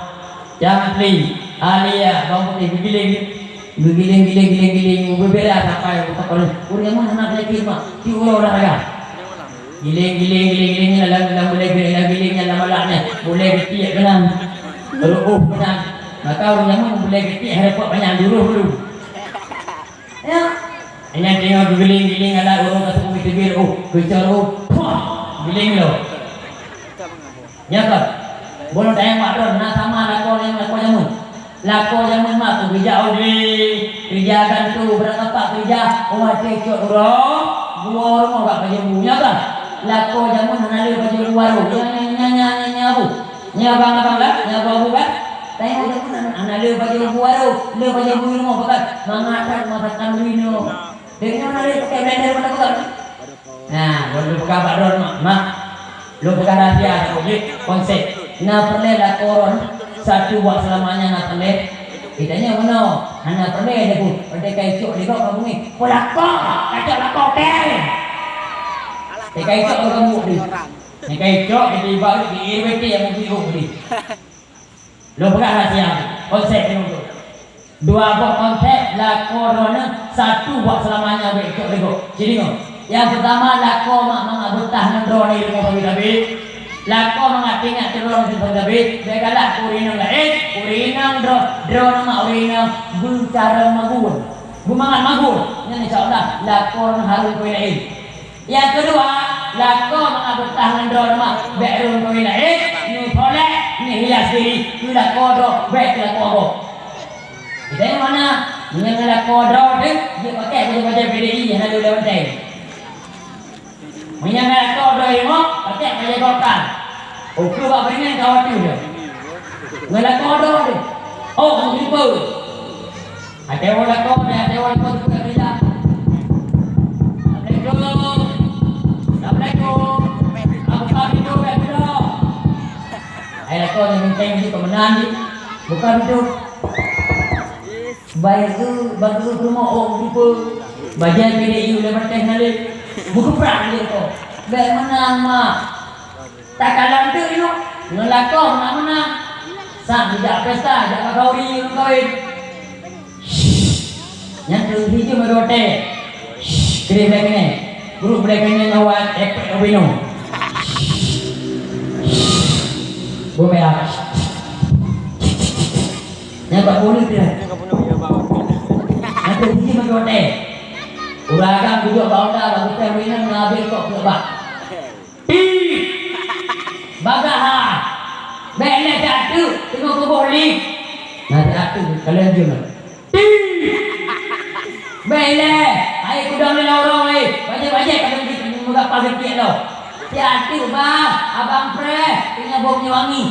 Jamli, alia, bang putih giling, berbeda sampai kita kalau urung jamun anak lagi mak, tiulah olahraga. Giling dalam boleh gilingnya lama-lamanya, boleh ketiak kenang. Kalau kenang. Maka orang yang boleh ketik harap banyak dulu. Ya. Hanya tengok giling ada orang kata kopi tegir bicara giling lo. Ya kan? Boleh tayang makron nak sama lako jamun. Lako jamun mak tu kerja kerja kan tu berapa kerja cekok dua orang enggak kerja punya kan? Lako jamun hanalir kerja luar nya abu. Nya bang lah, nya abu kan? Saya ada pun anak le bagi baru, le bagi bui mau bukan mengatakan masakan wino. Dengan ada pakai blender mana bukan? Nah, kalau buka baron mak, lu bukan rahasia, konsep. Nah perlelah koron satu buat selamanya nak perle. Kitanya mana? Anak perle ada pun. Pada kaicuk di kau kamu ni. Polakok, kacau lakok kel. Kaicuk kamu ni. Ni kaicuk di bawah di IWT yang mungkin ni. Lo bukan rahasia. Konsep ni tu. Dua buat konsep lah corona, satu buat selamanya kaicuk di kau. Jadi kau. Yang pertama lako mak betah nendro ni dengan Habib. Lako mengatingat terus dengan Habib. Dia galak kurinang lain, kurinang dro nama kurinang bicara magun. Bumangan magun. Ini insyaallah lako harus kuih lain. Yang kedua, lako betah nendro nama berun kuih lain. Ni boleh, ni hias diri. Ni lako dro, baik lako dro. Kita yang mana? Yang lako dro dia pakai baju-baju PDI yang ada dalam tank. Menyangka kau dah ilmu, pakai baju kokan. Oh, kau buat beringan kau tu je. Ngelak kau dah tu. Oh, kamu lupa. Ada orang kau, ada orang kau tu kerja. Assalamualaikum. Assalamualaikum. Aku tak hidup lagi dah. Ayah kau yang minta ni kemenangan ni, bukan itu. Baik tu, bagi rumah orang lupa. Bagian PDI boleh bertanya nanti. Buku perang dia tu. Baik menang mak. Tak kalah tu you. Ngelakong nak menang. Sang tidak pesta, jangan kauri kawin. Yang tu hijau merote. Kiri black ni. Guru black ni ngawat efek obino. Bumela. Yang tak boleh dia. Yang tu hijau merote. Uragan duduk bawah dah bagi terminal ngambil kok kelebak. Bagaha. Bela jatuh tengok ke boleh. Nanti aku kalian jom. Bela, ai kudang ni orang ai. Baca-baca kalau kita muka pakai kiat dah. Jatuh bang, abang pre, tinggal baunya wangi.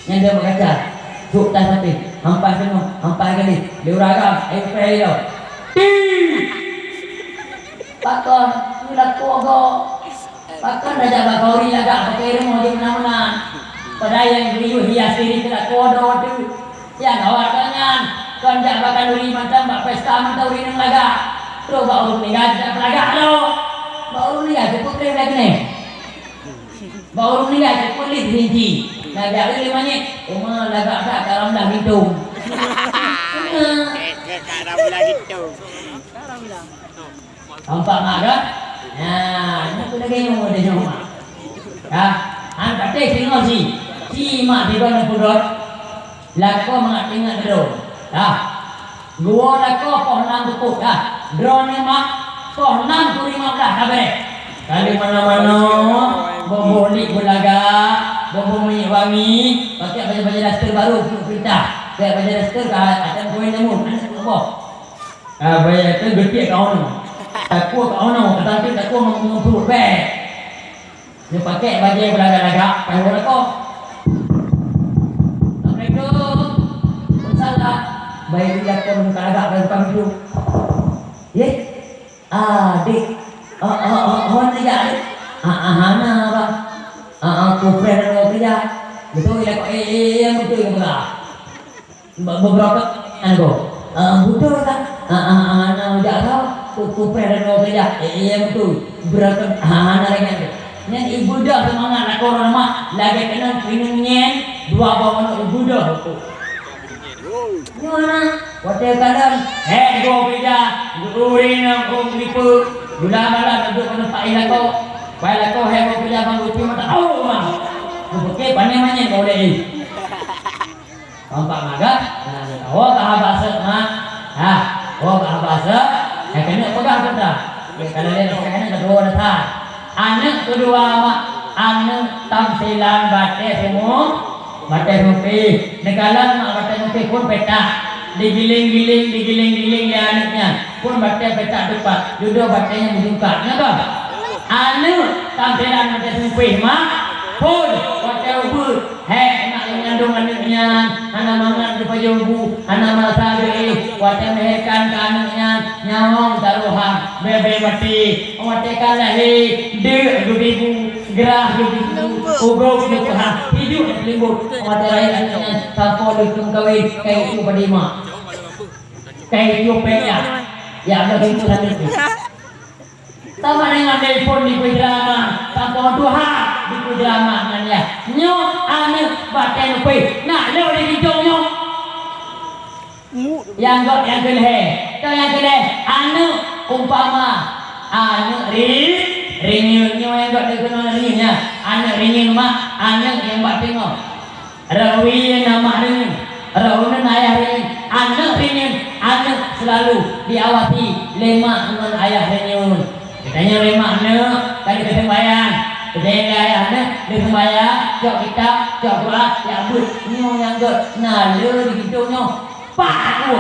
Yang dia berkaca. Cuk tak mati. Hampai semua, hampai kali. Dia uragan, ai pre dah. Pakon, sudah kuogo. Pakon dah jaga kauri laga pakai rumah di mana-mana. Pada yang beriu hias diri tidak kodo tu. Yang awak tangan, kan jaga kalori macam bak pesta macam uri nang laga. Terus baru ni gajah laga lo. Baru ni gajah putri lagi ni. Baru ni gajah kulit rinci. Laga ni limanya, rumah laga tak karam dah hitung. Karam lah gitu. Nampak mak kan? Nah, ini tu lagi yang ada rumah. Ya, an pakai tengok si mak di bawah pudot. Lako mengatingat drone. Ya, gua lako pohon tukuk. Ya, drone ni mak pohon 15 dah kabar. Kali mana-mana bombolik bulaga, bom minyak wangi, pakai baju-baju daster baru perintah. Pakai baju daster akan koin namun anak apa? Bayar tu gede kau ni. Takut kau ni, kata takut mengumpul beg. Dia pakai baju yang berlagak-lagak, pakai kau. Assalamualaikum. Salah. Baik dia kau berlagak pada kami tu. Ye? Dik. Hon dia dik. Hana apa? Aku friend mau kerja. Betul ya kau betul ya betul. Beberapa anu betul kan? Anak tidak tahu tutup dan mau kerja. Betul. Berapa anak lagi? Yang ibu dah semangat nak orang mak lagi kena minumnya 2 bawah ibu dah. Mana? Hotel kadang go kerja. Guring nak lipu. Gula malam duduk pada Pak Ilako. Pak Ilako go kerja bang uti mata. Oh mah. Okey panai boleh. Nampak maga? Oh bahasa mah. Bahasa. Kena pegang kita. Kalau dia kena kedua dah. Anak kedua mak, anak tamsilan batik semua. Batik mupi. Negala mak batik mupi pun petak. Digiling-giling dia anaknya. Pun batik petak depan. Duduk batiknya berjungkat. Kenapa? Anak tamsilan batik mupi mak. Pun batik mupi. Nak mengandung anaknya. anak mangan di payungku, anak masabi, wajah mehekan kanannya, nyawang taruhan, bebe mati, watekan lahi, dek dubibu, gerah dubibu, ugok dukuhan, hidup libur, wajah lain anaknya, tanpa dukung kawin, kayak itu padima, kayak itu penya, ya ada itu tadi. Sama dengan telepon di drama, tanpa Tuhan di drama nanya, nyok ane baten pe, nak lo di hidung nyok, yang kedua, yang kedua, ane umpama, ane ringin yang got dikenal ringnya, ane ringin mak, ane yang baten ngok, rawi nama ringin, rawunan ayah ringin, ane ringin, ane selalu diawasi lema dengan ayah ringin. Katanya lima anak tadi kesembahyang, katanya ayah anak kesembahyang, jok kita, jok doa, ya but, nyo yang got, nah le di hidungnya, pak lu,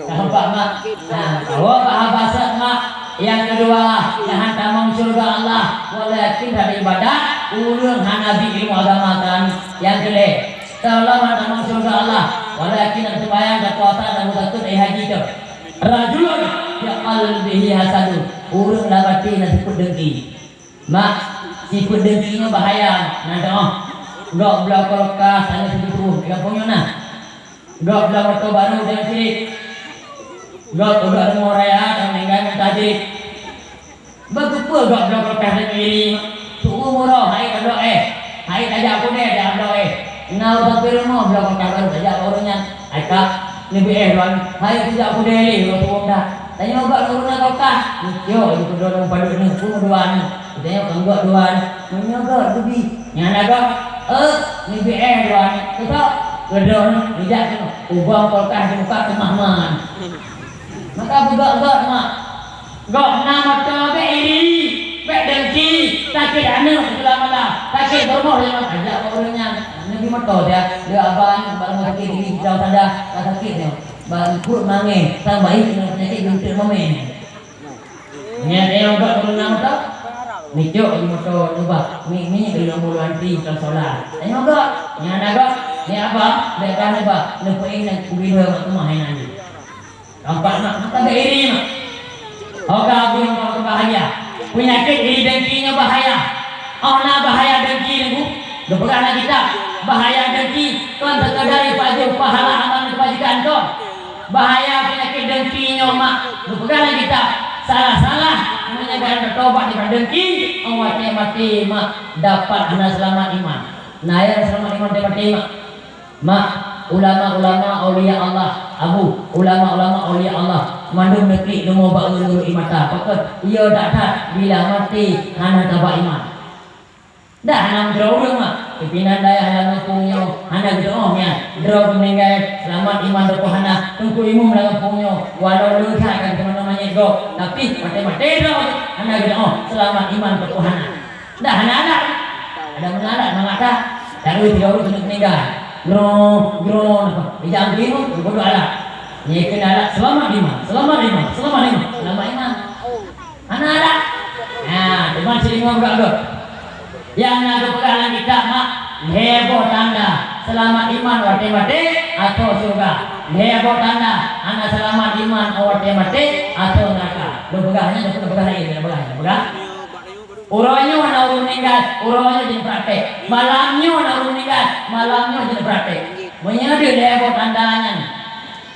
nampak mak, nah bawa bahasa mak, yang kedua, jangan tamang surga Allah, walakin dari ibadah, ulun hanabi ilmu agama kan, yang kedua, kalau tamang surga Allah, walakin dari sembahyang, dan puasa dan mutakut haji itu, rajulun yaqal bihi hasadun urang labati na siput dengki mak siput dengkinya bahaya nanti gak belakang kas sana segitu kampungnya nah gak belakang baru dan sirik gak udah moraya dan dengan tajik bagus pun gak belakang kas dan iri tunggu murah hai kado hai tajak aku deh dah do nau tapi rumah belakang kas baru tajak orangnya hai kak lebih doan hai tajak aku deh lo tuang dah tanya obat corona kau kah? Yo, itu dorong padu ni, pun dua ni. Tanya enggak dua ni. Tanya enggak lebih. Yang ada lebih dua ni. Kita gedor ni, tidak kena. Ubah kolkah di muka kemahman. Maka enggak mak. Enggak nama coba ini. Baik dengki, sakit anu selama sakit bermoh jangan ajak orangnya. Nabi motor dia abang barang sakit ini jauh sada sakitnya. Bangkut mange sama baik dengan penyakit bintik momen. Nya dia enggak pernah tahu. Nico di motor coba. Ni di nombor antri kalau solar. Tanya enggak? Nya ada enggak? Ni apa? Dekat apa? Lepain yang kubina mak rumah yang nanti. Nampak nak maka ada iri mak. Oga aku yang kau bahaya. Penyakit iri dengkinya bahaya. Ona bahaya dengki ni. Doperan kita bahaya dengki. Tuan terkadari pajak pahala amal kebajikan kau. Bahaya penyakit dengkinya mak. Bukan kita salah-salah menyadarkan bertobat di dengki awaknya mati mak dapat anak selamat iman. Nah yang selamat iman dapat mak ulama-ulama aulia Allah ulama-ulama aulia Allah mandum negeri demo bak nuru imata pakat ia dak bila mati anak dapat iman. Dah nam draw mak pimpinan daya halaman punya anak doanya draw meninggal selamat iman berkohana tunggu imum dalam punya walau lu kan teman-temannya go tapi mati draw anak doa selamat iman berkohana dah anak ada menarak mengata dari tiga orang meninggal grow apa dijam imum bodoh ala nyekin ala selamat iman anak nah teman sini ngomong yang nak pegangan kita mak heboh tanda selamat iman wate-wate atau surga heboh tanda anak selamat iman wate-wate atau neraka lo pegangnya lagi pegang urangnya warna urung meninggal urangnya jadi praktek malamnya warna urung meninggal malamnya jadi praktek menyadu heboh tandanya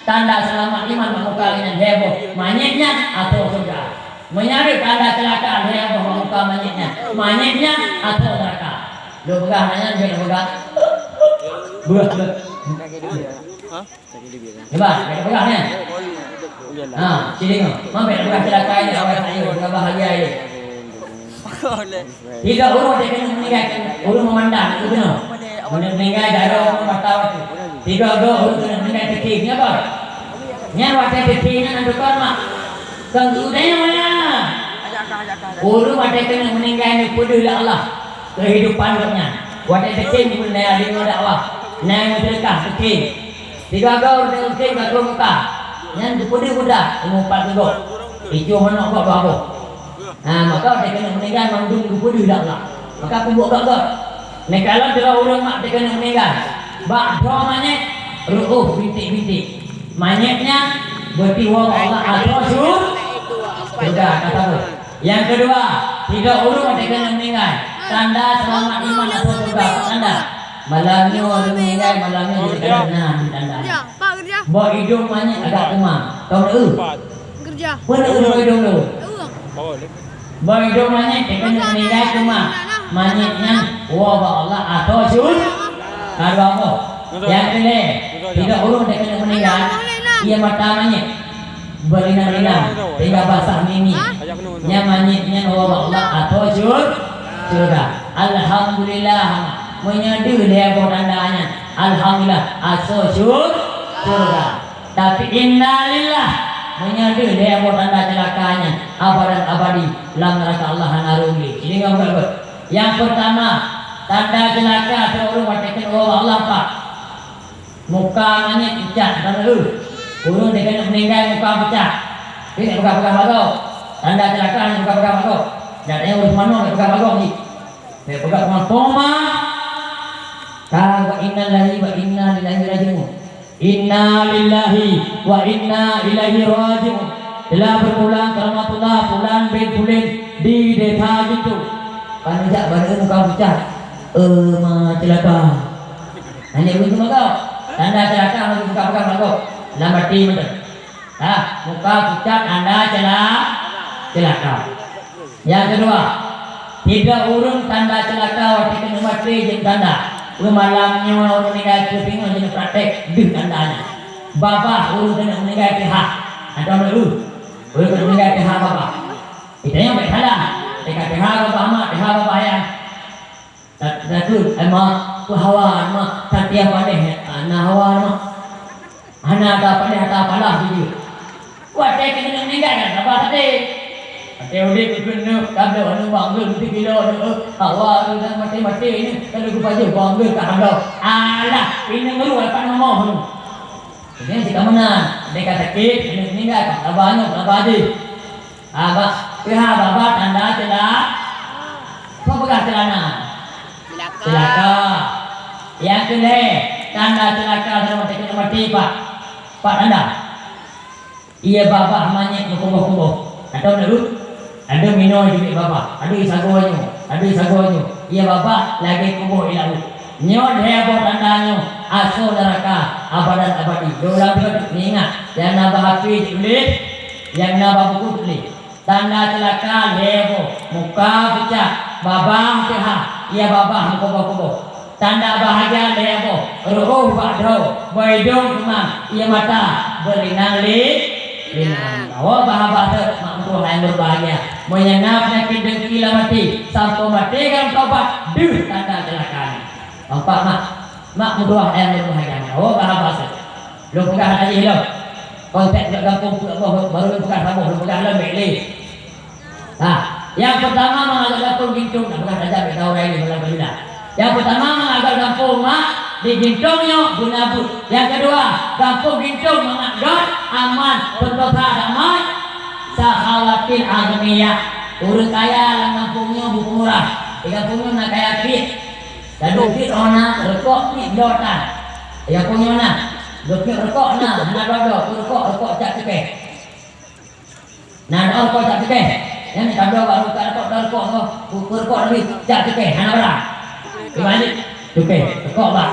tanda selamat iman mengukalinya heboh manyetnya atau surga menyari tanda kecelakaan yang membuka manyetnya atau neraka. Lo pegang hanya dia pegang. Buat. Coba, kita pegangnya. Nah, sini kau. Mampu pegang kecelakaan ini awal saya pegang bahagia ini. Tiga urut dia kena meninggalkan urut memandang itu benar. Meninggal darah membatau. Tiga urut kena meninggal kecilnya apa? Yang waktu kecilnya nantikan mak. Kemudian mana? Ulu mereka yang meninggal ini peduli Allah kehidupannya. Wadah kecil pun naya di dakwah, naya sedekah kecil. Tiga gaul dengan kecil kat muka. Yang peduli budak umpat tu. Itu mana kau bawa? Nah maka mereka yang meninggal mengandung peduli Allah. Maka aku buat gak. Nek kalau dia orang mak mereka yang meninggal, Ba'do manyet ru'uh bintik-bintik. Manyetnya berarti wa Allah ar-rasul. Sudah kata bu. Yang kedua, tidak urung ada kena meninggal. Tanda selamat iman atau surga. Tanda malamnya orang meninggal, malamnya jadi kena tanda. Bawa hidung manyet agak kemah. Tahu Kerja. Pernah bawa hidung dulu. Bawa hidung manyet kena meninggal kemah. Manyetnya wa Allah atau surga. Kalau apa? Yang kedua, tidak urung ada kena meninggal. Ia mata manyet berlinang-linang sehingga basah mimi. Nyamanyitnya wa Allah atau surga. Alhamdulillah menyadu dia tandanya. Alhamdulillah atau surga. Tapi innalillah menyadu dia tanda celakanya abadan abadi lam neraka Allah narungi. Ini enggak. Yang pertama tanda celaka seorang watakan wa Allah Pak. Muka manyit pecah tanda urung dengan meninggal muka pecah. Ini buka-buka bago. Tanda celaka buka-buka bago. Dan yang urus mana buka bago ni. Dia buka koma. Kalau inna lillahi wa inna ilaihi raji'un. Inna lillahi wa inna ilaihi raji'un. Telah berpulang rahmatullah pulang bin pulen di desa itu. Panjak badan muka pecah. Celaka. Hanya begitu bago. Tanda celaka buka-buka bago. Lambat betul. Muka pucat anda celaka. Yang kedua, tidak urung tanda celaka waktu itu mati jadi tanda. Malamnya orang meninggal kepingin jadi praktek di tandanya. Bapak urung kena meninggal pihak. Ada urung kena meninggal pihak bapak. Itu yang baik salah. Dekat pihak bapak mak, pihak bapak ayah. Tak tu, emak hawa, emak tak tiap pandai. Anak hawa emak. Anak tak apalah gitu. Wah, saya kena meninggal kan? Apa tadi? Saya udah kena kabel anu bangun 3 kilo awal dah mati ini kalau aku baju bangun tak ada. Alah, ini baru apa ngomong tu. Jadi kita mana? Dekat sakit, kena meninggal. Abahnya, abah aja. Abah, pihak abah tanda celah. Apa bekas celana? Celaka. Yang kedua, tanda celaka sama kita mati Pak. Pak tanda. Ia bapak manyet berkumpul-kumpul. Atau dulu ada minum juga bapak. Ada isagonya. Ia bapak lagi kumpul ilahu. Nyo dia buat tandanya asal neraka abadan abadi. Dola dia ingat. Yang nabah hati tulis, yang nabah buku tulis. Tanda celaka lebo, muka pecah, babang pihak. Ia bapak kumpul-kumpul. Tanda bahagia lebo, ruh ba'do, baidung kemang. Ia mata berlinang linang. Oh bahagia mampu yang berbahagia. Menyenap penyakit dengki mati. Sampai mati kan tobat. Duh tanda celaka. Nampak mak mudah yang berbahagia. Oh bahagia. Lu pegang aja lo. Kontek dekat kampung baru pegang kamu. Lu pegang lebih ni. Yang pertama mengajak kampung gintung. Bukan saja kita orang ini berbeda. Yang pertama mengajak kampung di gintungnya guna but. Yang kedua kampung gintung mengadot aman berdosa damai sahawatil agniya. Urus kaya lang kampungnya buku murah. Di kampungnya nak kaya kit. Dan dukit ona rekok ni dotan. Di kampungnya na dukit rekok na nak dodo rekok cak cekeh. Nah rekok cak cekeh. Yang tak ada baru tak rekok lebih cak cekeh. Hana berang. Gimana? Cekeh rekok bah.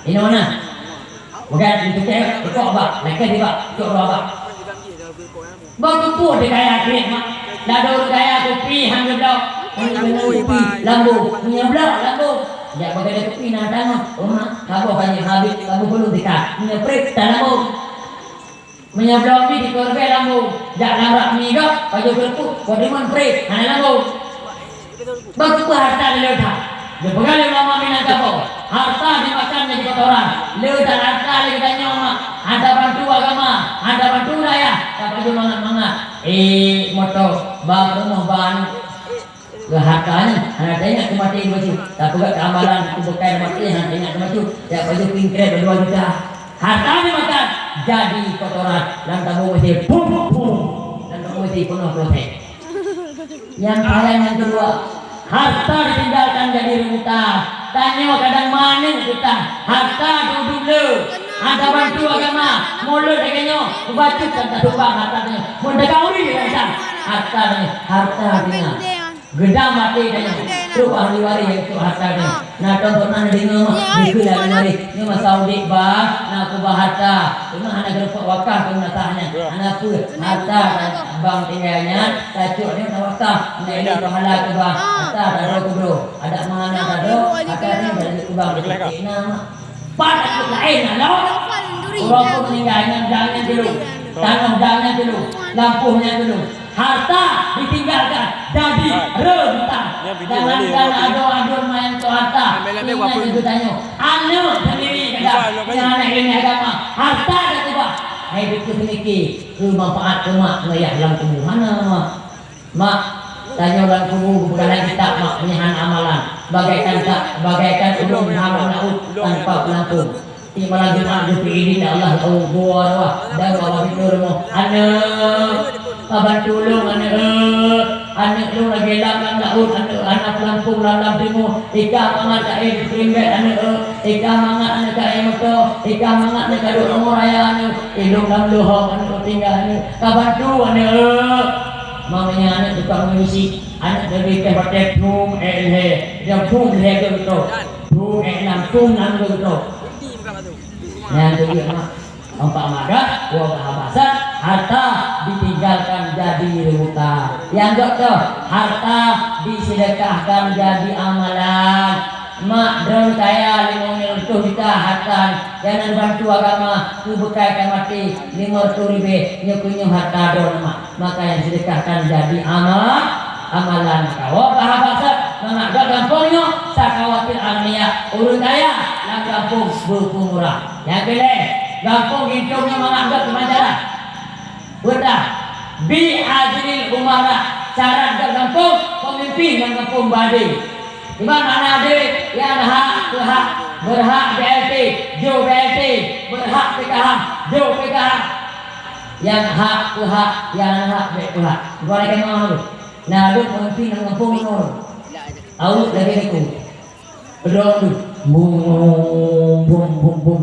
Ini mana? Bukan itu kayak rekok bak, mereka di bak, cok bak. Bak kumpul di kaya krit mak. Lado kaya kopi hang gedok. Lambu, menyeblak lambu. Ya bagai kopi nak tengok. Rumah, kabo hanya habis lambu belum dikat. Menyeprit dan lambu. Menyeblak di korbe lambu. Jak lamrak migak, baju kerpuk, kodeman prit, hanya lambu. Bak kumpul harta di lewat. Dia pegang lama minat apa? Harta dimakan jadi kotoran. Leutan harta lagi tanya mak. Ada bantu agama, ada bantu raya. Tak perlu mangat. Moto bang rumah ban ke hartanya. Anak tanya ke mati baju. Tak pegang keamalan aku bekai mati. Anak tanya ke baju. Ya baju pingkret 2 juta. Harta dimakan jadi kotoran. Dan kamu mesti pum. Dan kamu mesti penuh protes. Yang kalian yang kedua. Harta ditinggalkan jadi rebutan. tanya kadang mana kita harta duduk le ada bantu agama mulut dengannya baca kata tumbang hartanya mun dekauri kan harta dengan gedang mati dan tu ahli waris yang tu hartanya nah contohnya dengar di lari ni Saudi bah nak ku harta cuma anak geruk wakaf tu natahnya anak pun harta bang tinggalnya tajuk ni wakaf ni pahala ke bang harta ada bro ada mana ada ada ni ku bang nama pada lain lah orang meninggalnya jangan dulu tanah jangan dulu lampunya dulu harta ditinggalkan jadi rebutan jangan adu main tu harta ini itu tanya anu sendiri kada jangan ini agama harta dah tiba hai itu sedikit manfaat mak ngayah dalam tubuh mana mak tanya orang tubuh bukan kita mak penyahan amalan bagaikan ulung hamal laut tanpa pelampung malam Jumat ini Allah Allah dan Allah firman anak kabar tulung anak lu lagi dalam laut anak pelampung dalam timur ika mangat air primbet anak ika mangat anak air motor ika mangat anak kaduk umur raya anak hidung dalam lohong anak tinggal anak kabar tu anak mamanya anak tukang musik anak dari tempat tum dia tum dia gitu tum tum gitu yang kedua empat mada dua bahasa harta ditinggalkan jadi rebutan yang kedua harta disedekahkan jadi amalan mak dan kaya 5 miliar kita harta jangan bantu agama ku bekaikan mati 500 ribu nyukunya harta don mak maka yang sedekahkan jadi amalan kau bahasa mengajar kampungnya sakawatir almiah urut kaya lang kampung berpung murah yang kedua kampung hidupnya mengajar kemajaran betul bi ajril umara syarat ke kampung pemimpin yang kampung badi di mana ada yang hak berhak BLT jo BLT berhak PKH jo PKH yang hak yang hak PKH boleh kan mau nah lu pemimpin yang kampung nur awak lagi aku berdoa bum bum bum bum bum